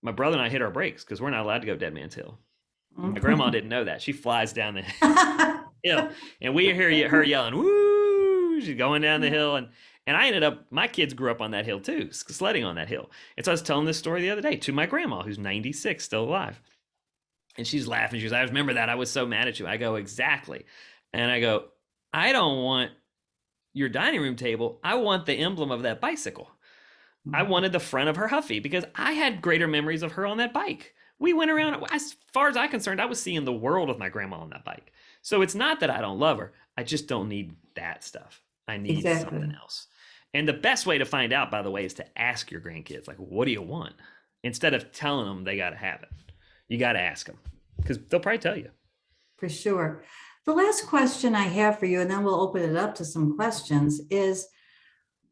my brother and I hit our brakes because we're not allowed to go Dead Man's Hill. Mm-hmm. My grandma didn't know that. She flies down the hill. And we hear her yelling, woo! She's going down the hill. And my kids grew up on that hill too, sledding on that hill. And so I was telling this story the other day to my grandma, who's 96, still alive. And she's laughing. She goes, I remember that. I was so mad at you. I go, exactly. And I go, I don't want your dining room table. I want the emblem of that bicycle. I wanted the front of her Huffy because I had greater memories of her on that bike. We went around, as far as I'm concerned, I was seeing the world with my grandma on that bike. So it's not that I don't love her. I just don't need that stuff. I need something else. And the best way to find out, by the way, is to ask your grandkids, like, what do you want? Instead of telling them they got to have it. You got to ask them because they'll probably tell you. For sure. The last question I have for you, and then we'll open it up to some questions, is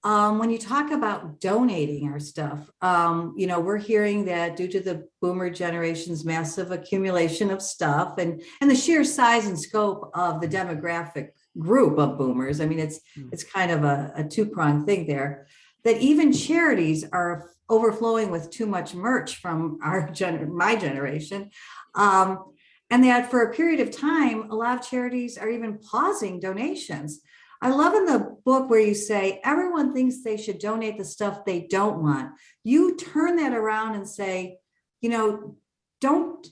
when you talk about donating our stuff, we're hearing that due to the boomer generation's massive accumulation of stuff and the sheer size and scope of the demographic group of boomers, I mean, it's kind of a two-pronged thing there, that even charities are overflowing with too much merch from my generation. And that for a period of time, a lot of charities are even pausing donations. I love in the book where you say, everyone thinks they should donate the stuff they don't want. You turn that around and say, don't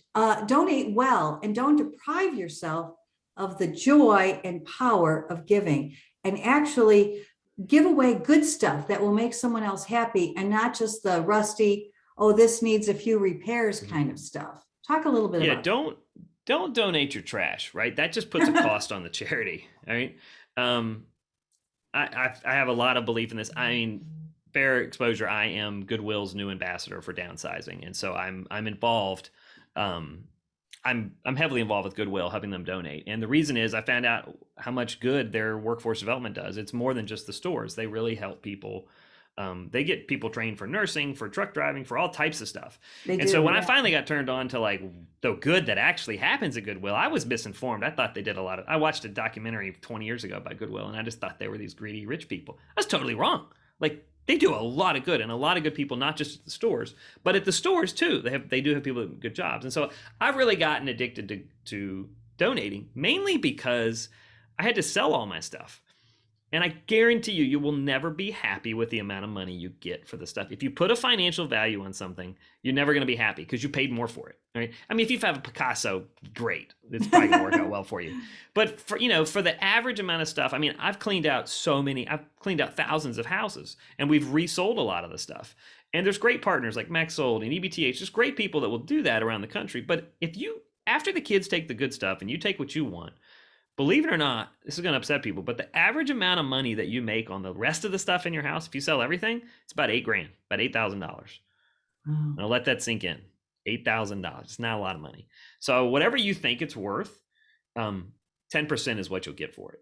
donate well, and don't deprive yourself of the joy and power of giving, and actually give away good stuff that will make someone else happy, and not just the rusty, oh, this needs a few repairs kind of stuff. Talk a little bit about don't donate your trash, right? That just puts a cost on the charity, all right? I have a lot of belief in this. I mean, fair exposure, I am Goodwill's new ambassador for downsizing, and so I'm involved. I'm heavily involved with Goodwill, helping them donate. And the reason is I found out how much good their workforce development does. It's more than just the stores. They really help people. They get people trained for nursing, for truck driving, for all types of stuff. So when I finally got turned on to like the good that actually happens at Goodwill, I was misinformed. I thought they did I watched a documentary 20 years ago about Goodwill, and I just thought they were these greedy rich people. I was totally wrong. Like, they do a lot of good, and a lot of good people, not just at the stores, but at the stores too. They do have people with good jobs. And so I've really gotten addicted to donating, mainly because I had to sell all my stuff. And I guarantee you will never be happy with the amount of money you get for the stuff. If you put a financial value on something, you're never going to be happy because you paid more for it, right? I mean, if you have a Picasso, great. It's probably going to work out well for you. But for the average amount of stuff, I mean, I've cleaned out thousands of houses, and we've resold a lot of the stuff. And there's great partners like Max Sold and EBTH, just great people that will do that around the country. But after the kids take the good stuff and you take what you want, believe it or not, this is going to upset people, but the average amount of money that you make on the rest of the stuff in your house, if you sell everything, it's about $8,000, about $8,000. Wow. I'll let that sink in. $8,000. It's not a lot of money. So whatever you think it's worth, 10% is what you'll get for it.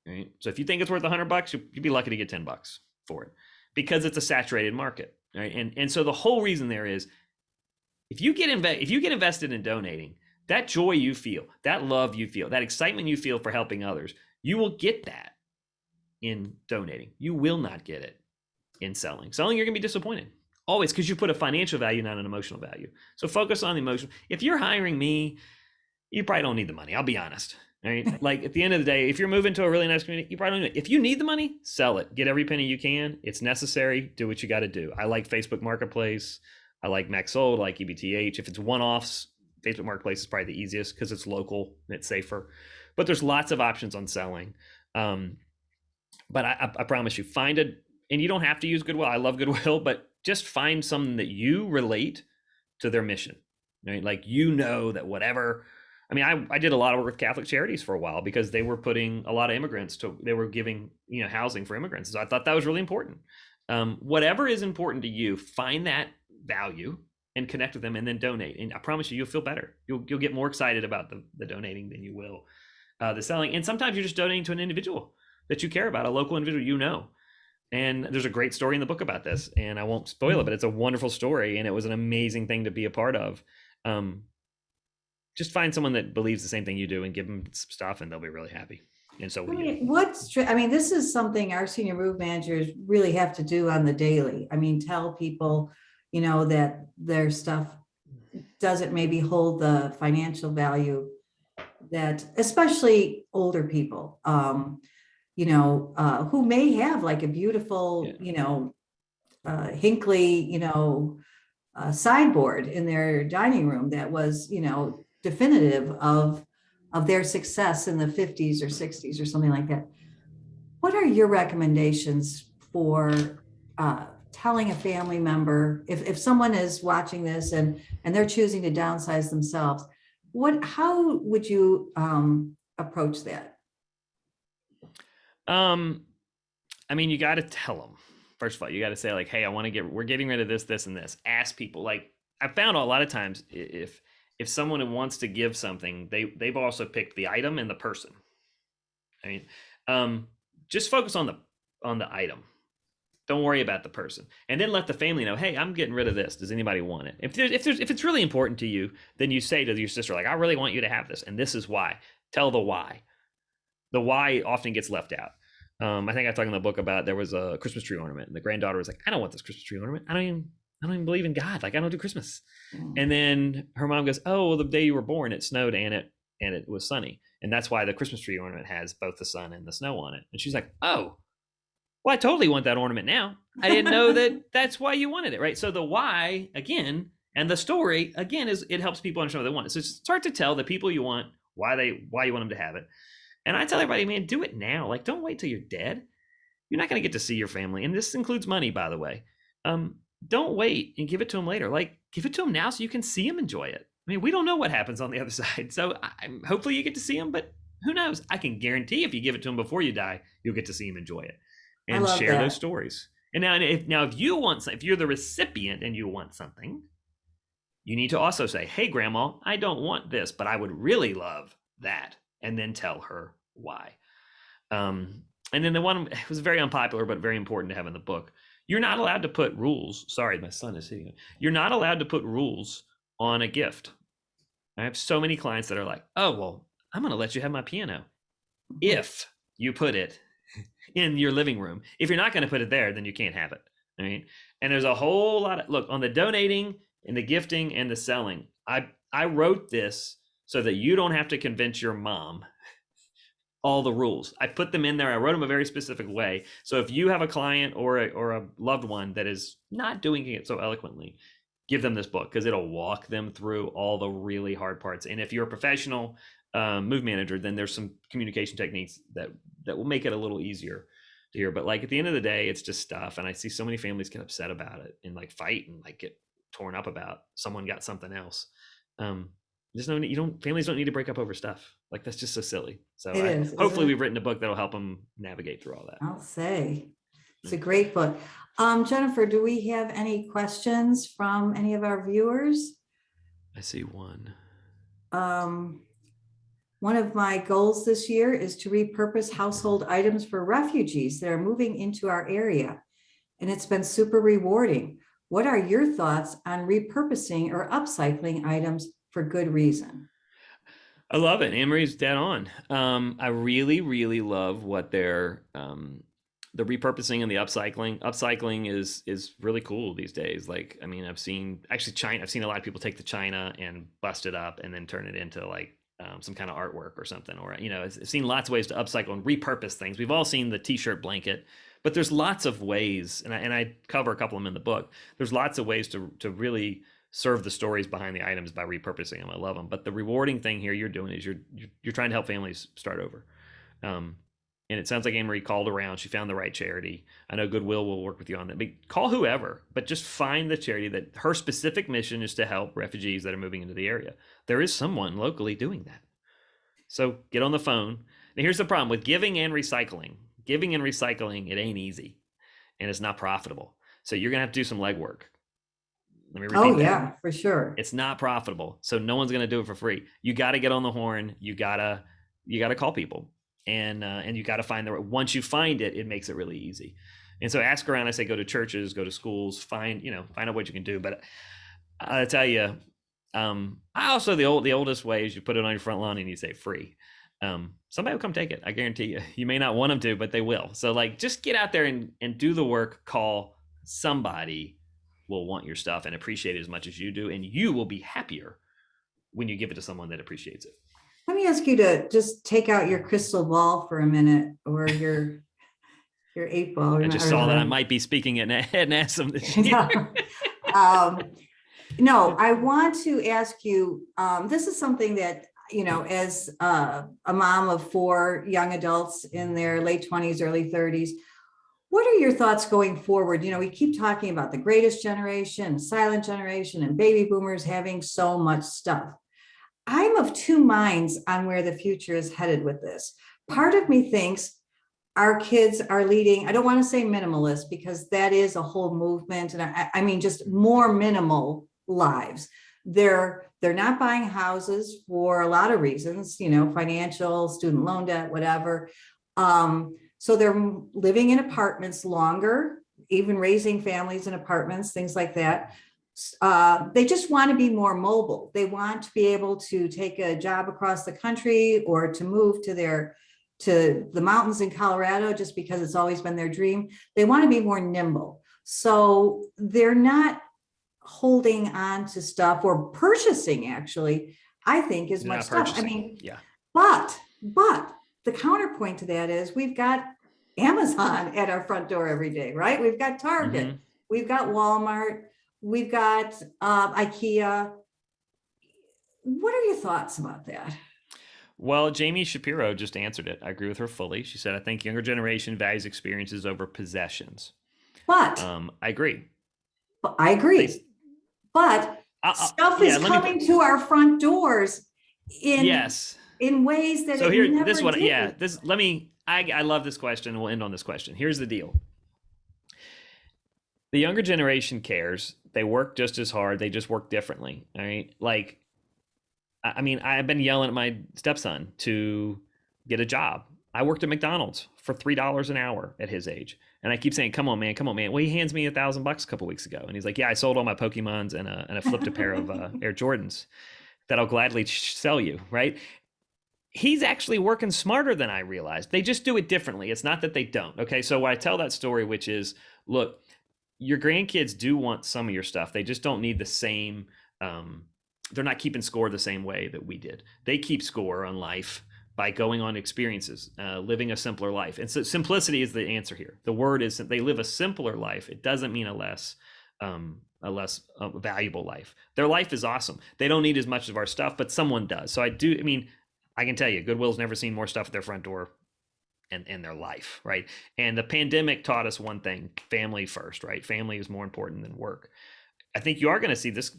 Right? So if you think it's worth $100, you'd be lucky to get $10 for it, because it's a saturated market. Right? And so the whole reason there is, if you get invested in donating, that joy you feel, that love you feel, that excitement you feel for helping others, you will get that in donating. You will not get it in selling. Selling, you're going to be disappointed. Always, because you put a financial value, not an emotional value. So focus on the emotional. If you're hiring me, you probably don't need the money. I'll be honest. Right? Like, at the end of the day, if you're moving to a really nice community, you probably don't need it. If you need the money, sell it. Get every penny you can. It's necessary. Do what you got to do. I like Facebook Marketplace. I like Max Sold, I like EBTH. If it's one-offs, Facebook Marketplace is probably the easiest because it's local and it's safer. But there's lots of options on selling. But I promise you, and you don't have to use Goodwill. I love Goodwill, but just find something that you relate to their mission, right? Like, that whatever. I mean, I did a lot of work with Catholic Charities for a while because they were putting a lot of immigrants they were giving, housing for immigrants. So I thought that was really important. Whatever is important to you, find that value and connect with them, and then donate. And I promise you'll feel better. You'll get more excited about the donating than you will the selling. And sometimes you're just donating to an individual that you care about, a local individual. And there's a great story in the book about this, and I won't spoil it, but it's a wonderful story, and it was an amazing thing to be a part of. Just find someone that believes the same thing you do and give them some stuff, and they'll be really happy. And so this is something our senior move managers really have to do on the daily. I mean, tell people, that their stuff doesn't maybe hold the financial value that, especially older people, who may have like a beautiful, Hinkley, sideboard in their dining room that was, definitive of their success in the 50s or 60s or something like that. What are your recommendations for telling a family member, if someone is watching this and they're choosing to downsize themselves, how would you approach that? I mean, you got to tell them. First of all, you got to say, like, hey, we're getting rid of this, this, and this. Ask people. Like, I found a lot of times if someone wants to give something, they've also picked the item and the person. I mean, just focus on the item. Don't worry about the person, and then let the family know, hey, I'm getting rid of this. Does anybody want it? If it's really important to you, then you say to your sister, like, I really want you to have this, and this is why. Tell the why. The why often gets left out. I think I talked in the book about, there was a Christmas tree ornament, and the granddaughter was like, I don't want this Christmas tree ornament. I don't even believe in God. Like, I don't do Christmas. And then her mom goes, oh, well, the day you were born, it snowed and it was sunny. And that's why the Christmas tree ornament has both the sun and the snow on it. And she's like, oh, well, I totally want that ornament now. I didn't know that's why you wanted it, right? So the why, again, And the story, again, is it helps people understand what they want. So start to tell the people you want why you want them to have it. And I tell everybody, man, do it now. Like, don't wait till you're dead. You're not going to get to see your family. And this includes money, by the way. Don't wait and give it to them later. Like, give it to them now so you can see them enjoy it. I mean, we don't know what happens on the other side. So hopefully you get to see them, but who knows? I can guarantee if you give it to them before you die, you'll get to see them enjoy it and share those stories. And now if you want, if you're the recipient and you want something, you need to also say, hey, grandma, I don't want this, but I would really love that. And then tell her why. And then the one, it was very unpopular, but very important to have in the book. You're not allowed to put rules. Sorry, my son is hitting it. You're not allowed to put rules on a gift. I have so many clients that are like, oh, well, I'm going to let you have my piano if you put it in your living room. If you're not going to put it there, then you can't have it. I mean, and there's a whole lot of, look, on the donating and the gifting and the selling, I wrote this so that you don't have to convince your mom all the rules. I put them in there. I wrote them a very specific way. So if you have a client or a loved one that is not doing it so eloquently, give them this book because it'll walk them through all the really hard parts. And if you're a professional move manager, then there's some communication techniques that will make it a little easier to hear. But like at the end of the day, it's just stuff. And I see so many families get upset about it and like fight and like get torn up about someone got something else. There's no need, families don't need to break up over stuff. Like that's just so silly. So hopefully we've written a book that'll help them navigate through all that. I'll say it's a great book. Jennifer, do we have any questions from any of our viewers? I see one. One of my goals this year is to repurpose household items for refugees that are moving into our area. And it's been super rewarding. What are your thoughts on repurposing or upcycling items for good reason? I love it. Anne-Marie's dead on. I really, really love what they're, the repurposing and the upcycling. Upcycling is really cool these days. Like, I mean, I've seen a lot of people take the china and bust it up and then turn it into like some kind of artwork or something. Or, I've seen lots of ways to upcycle and repurpose things. We've all seen the t-shirt blanket, but there's lots of ways, and I cover a couple of them in the book. There's lots of ways to really serve the stories behind the items by repurposing them. I love them. But the rewarding thing here you're doing is you're trying to help families start over. And it sounds like Anne-Marie called around. She found the right charity. I know Goodwill will work with you on that. But call whoever, but just find the charity that her specific mission is to help refugees that are moving into the area. There is someone locally doing that. So get on the phone. Now here's the problem with giving and recycling. Giving and recycling, it ain't easy and it's not profitable. So you're going to have to do some legwork. Let me repeat that. Yeah, for sure. It's not profitable. So no one's going to do it for free. You got to get on the horn. You got to call people and you got to find once you find it, it makes it really easy. And so ask around. I say, go to churches, go to schools, find out what you can do. But I tell you, I also, the oldest way is you put it on your front lawn and you say free. Somebody will come take it. I guarantee you. You may not want them to, but they will. So like, just get out there and do the work. Call somebody. Will want your stuff and appreciate it as much as you do, and you will be happier when you give it to someone that appreciates it. Let me ask you to just take out your crystal ball for a minute, or your 8 ball. I just saw that I might be speaking at NASMM this year. No, I want to ask you, this is something that, as a mom of 4 young adults in their late 20s, early 30s, what are your thoughts going forward? We keep talking about the greatest generation, silent generation, and baby boomers having so much stuff. I'm of 2 minds on where the future is headed with this. Part of me thinks our kids are leading, I don't want to say minimalist because that is a whole movement. And I mean, just more minimal lives. They're not buying houses for a lot of reasons, financial, student loan debt, whatever. So they're living in apartments longer, even raising families in apartments, things like that. They just want to be more mobile. They want to be able to take a job across the country or to move to the mountains in Colorado just because it's always been their dream. They want to be more nimble. So they're not holding on to stuff or purchasing, actually, I think, as much stuff. I mean, yeah. But the counterpoint to that is we've got Amazon at our front door every day, right? We've got Target, we've got Walmart. We've got IKEA. What are your thoughts about that? Well, Jamie Shapiro just answered it. I agree with her fully. She said, I think younger generation values experiences over possessions. But I agree. I agree. But stuff is coming to our front doors in ways that so it here, never this one, did. I love this question. We'll end on this question. Here's the deal. The younger generation cares. They work just as hard. They just work differently. All right. Like, I mean, I've been yelling at my stepson to get a job. I worked at McDonald's for $3 an hour at his age. And I keep saying, come on, man. Well, he hands me $1,000 a couple weeks ago. And he's like, yeah, I sold all my Pokemons and I flipped a pair of Air Jordans that I'll gladly sell you. Right. He's actually working smarter than I realized. They just do it differently. It's not that they don't. Okay. So I tell that story, which is, look, your grandkids do want some of your stuff. They just don't need the same, they're not keeping score the same way that we did. They keep score on life by going on experiences, living a simpler life. And so simplicity is the answer here. The word is they live a simpler life. It doesn't mean a less valuable life. Their life is awesome. They don't need as much of our stuff, but someone does. So I can tell you, Goodwill's never seen more stuff at their front door in their life, right? And the pandemic taught us one thing: family first, right? Family is more important than work. I think you are going to see this,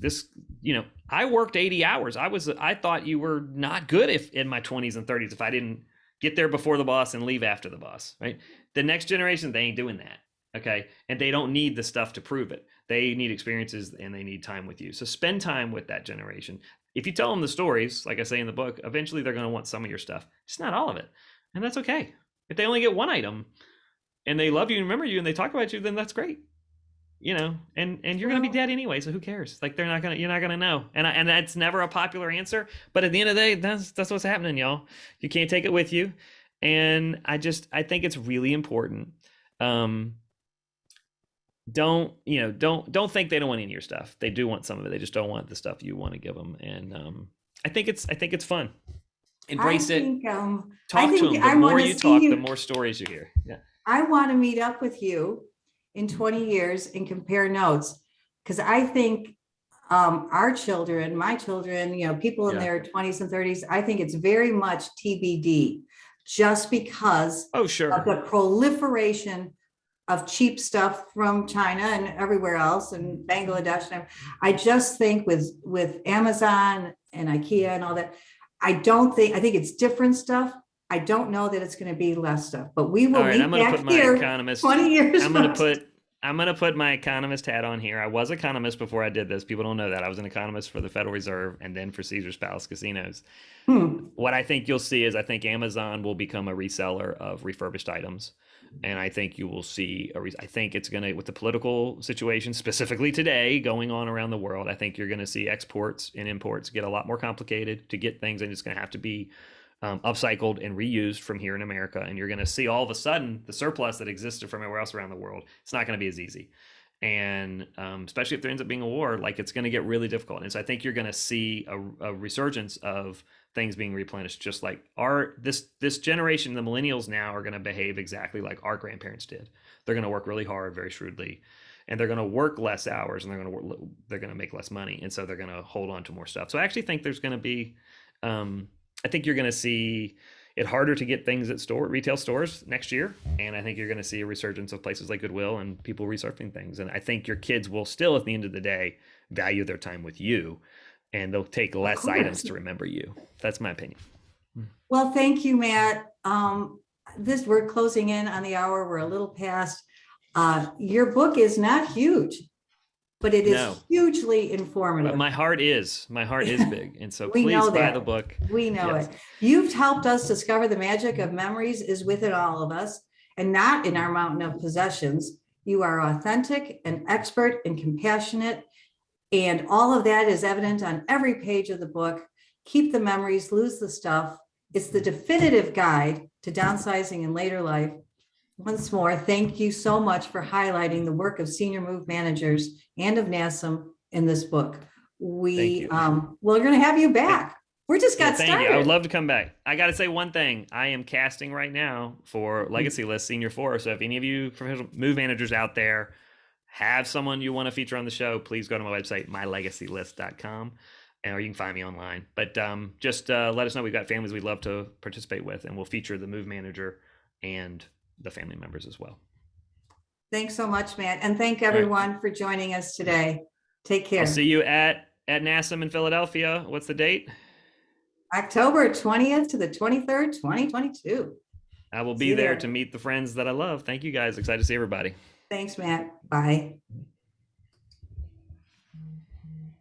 I worked 80 hours. I thought you were not good in my 20s and 30s if I didn't get there before the boss and leave after the boss, right? The next generation, they ain't doing that, okay? And they don't need the stuff to prove it. They need experiences and they need time with you. So spend time with that generation. If you tell them the stories, like I say in the book, eventually they're going to want some of your stuff. It's not all of it. And that's okay. If they only get one item and they love you and remember you and they talk about you, then that's great. And you're going to be dead anyway. So who cares? Like you're not going to know. And that's never a popular answer, but at the end of the day, that's what's happening, y'all. You can't take it with you. And I think it's really important. Don't think they don't want any of your stuff. They do want some of it. They just don't want the stuff you want to give them. And I think it's fun. Embrace it. Talk to them. The more you talk, the more stories you hear. Yeah. I want to meet up with you in 20 years and compare notes, because I think our children, my children, people in their 20s and 30s, I think it's very much TBD, just because of the proliferation of cheap stuff from China and everywhere else, and Bangladesh. And I just think with Amazon and IKEA and all that, I think it's different stuff. I don't know that it's going to be less stuff, but we will meet back here 20 years. I'm going to put my economist hat on here. I was an economist before I did this. People don't know that. I was an economist for the Federal Reserve and then for Caesar's Palace Casinos. What I think you'll see is I think Amazon will become a reseller of refurbished items. And I think you will see I think it's going to, with the political situation specifically today going on around the world, I think you're going to see exports and imports get a lot more complicated to get things, and it's going to have to be upcycled and reused from here in America. And you're going to see all of a sudden the surplus that existed from everywhere else around the world. It's not going to be as easy. And especially if there ends up being a war, like it's going to get really difficult. And so I think you're going to see a resurgence of things being replenished, just like this generation, the millennials now are going to behave exactly like our grandparents did. They're going to work really hard, very shrewdly, and they're going to work less hours, and they're going to make less money. And so they're going to hold on to more stuff. So I actually think there's going to be, I think you're going to see it harder to get things at retail stores next year. And I think you're going to see a resurgence of places like Goodwill and people resurfacing things. And I think your kids will still, at the end of the day, value their time with you, and they'll take less items to remember you. That's my opinion. Well, thank you, Matt. We're closing in on the hour. We're a little past. Your book is not huge, but it is hugely informative. But my heart is big. And so please buy the book. We know it. You've helped us discover the magic of memories is within all of us and not in our mountain of possessions. You are authentic and expert and compassionate. And all of that is evident on every page of the book. Keep the memories, lose the stuff. It's the definitive guide to downsizing in later life. Once more, thank you so much for highlighting the work of senior move managers and of NASMM in this book. We're going to have you back. We just got started. Thank you. I would love to come back. I got to say one thing. I am casting right now for Legacy List Senior 4. So if any of you professional move managers out there have someone you want to feature on the show, please go to my website, mylegacylist.com, or you can find me online. But just let us know. We've got families we'd love to participate with, and we'll feature the move manager and the family members as well. Thanks so much, Matt. And thank everyone for joining us today. Take care. I'll see you at NASMM in Philadelphia. What's the date? October 20th to the 23rd, 2022. I will be there to meet the friends that I love. Thank you guys. Excited to see everybody. Thanks, Matt. Bye.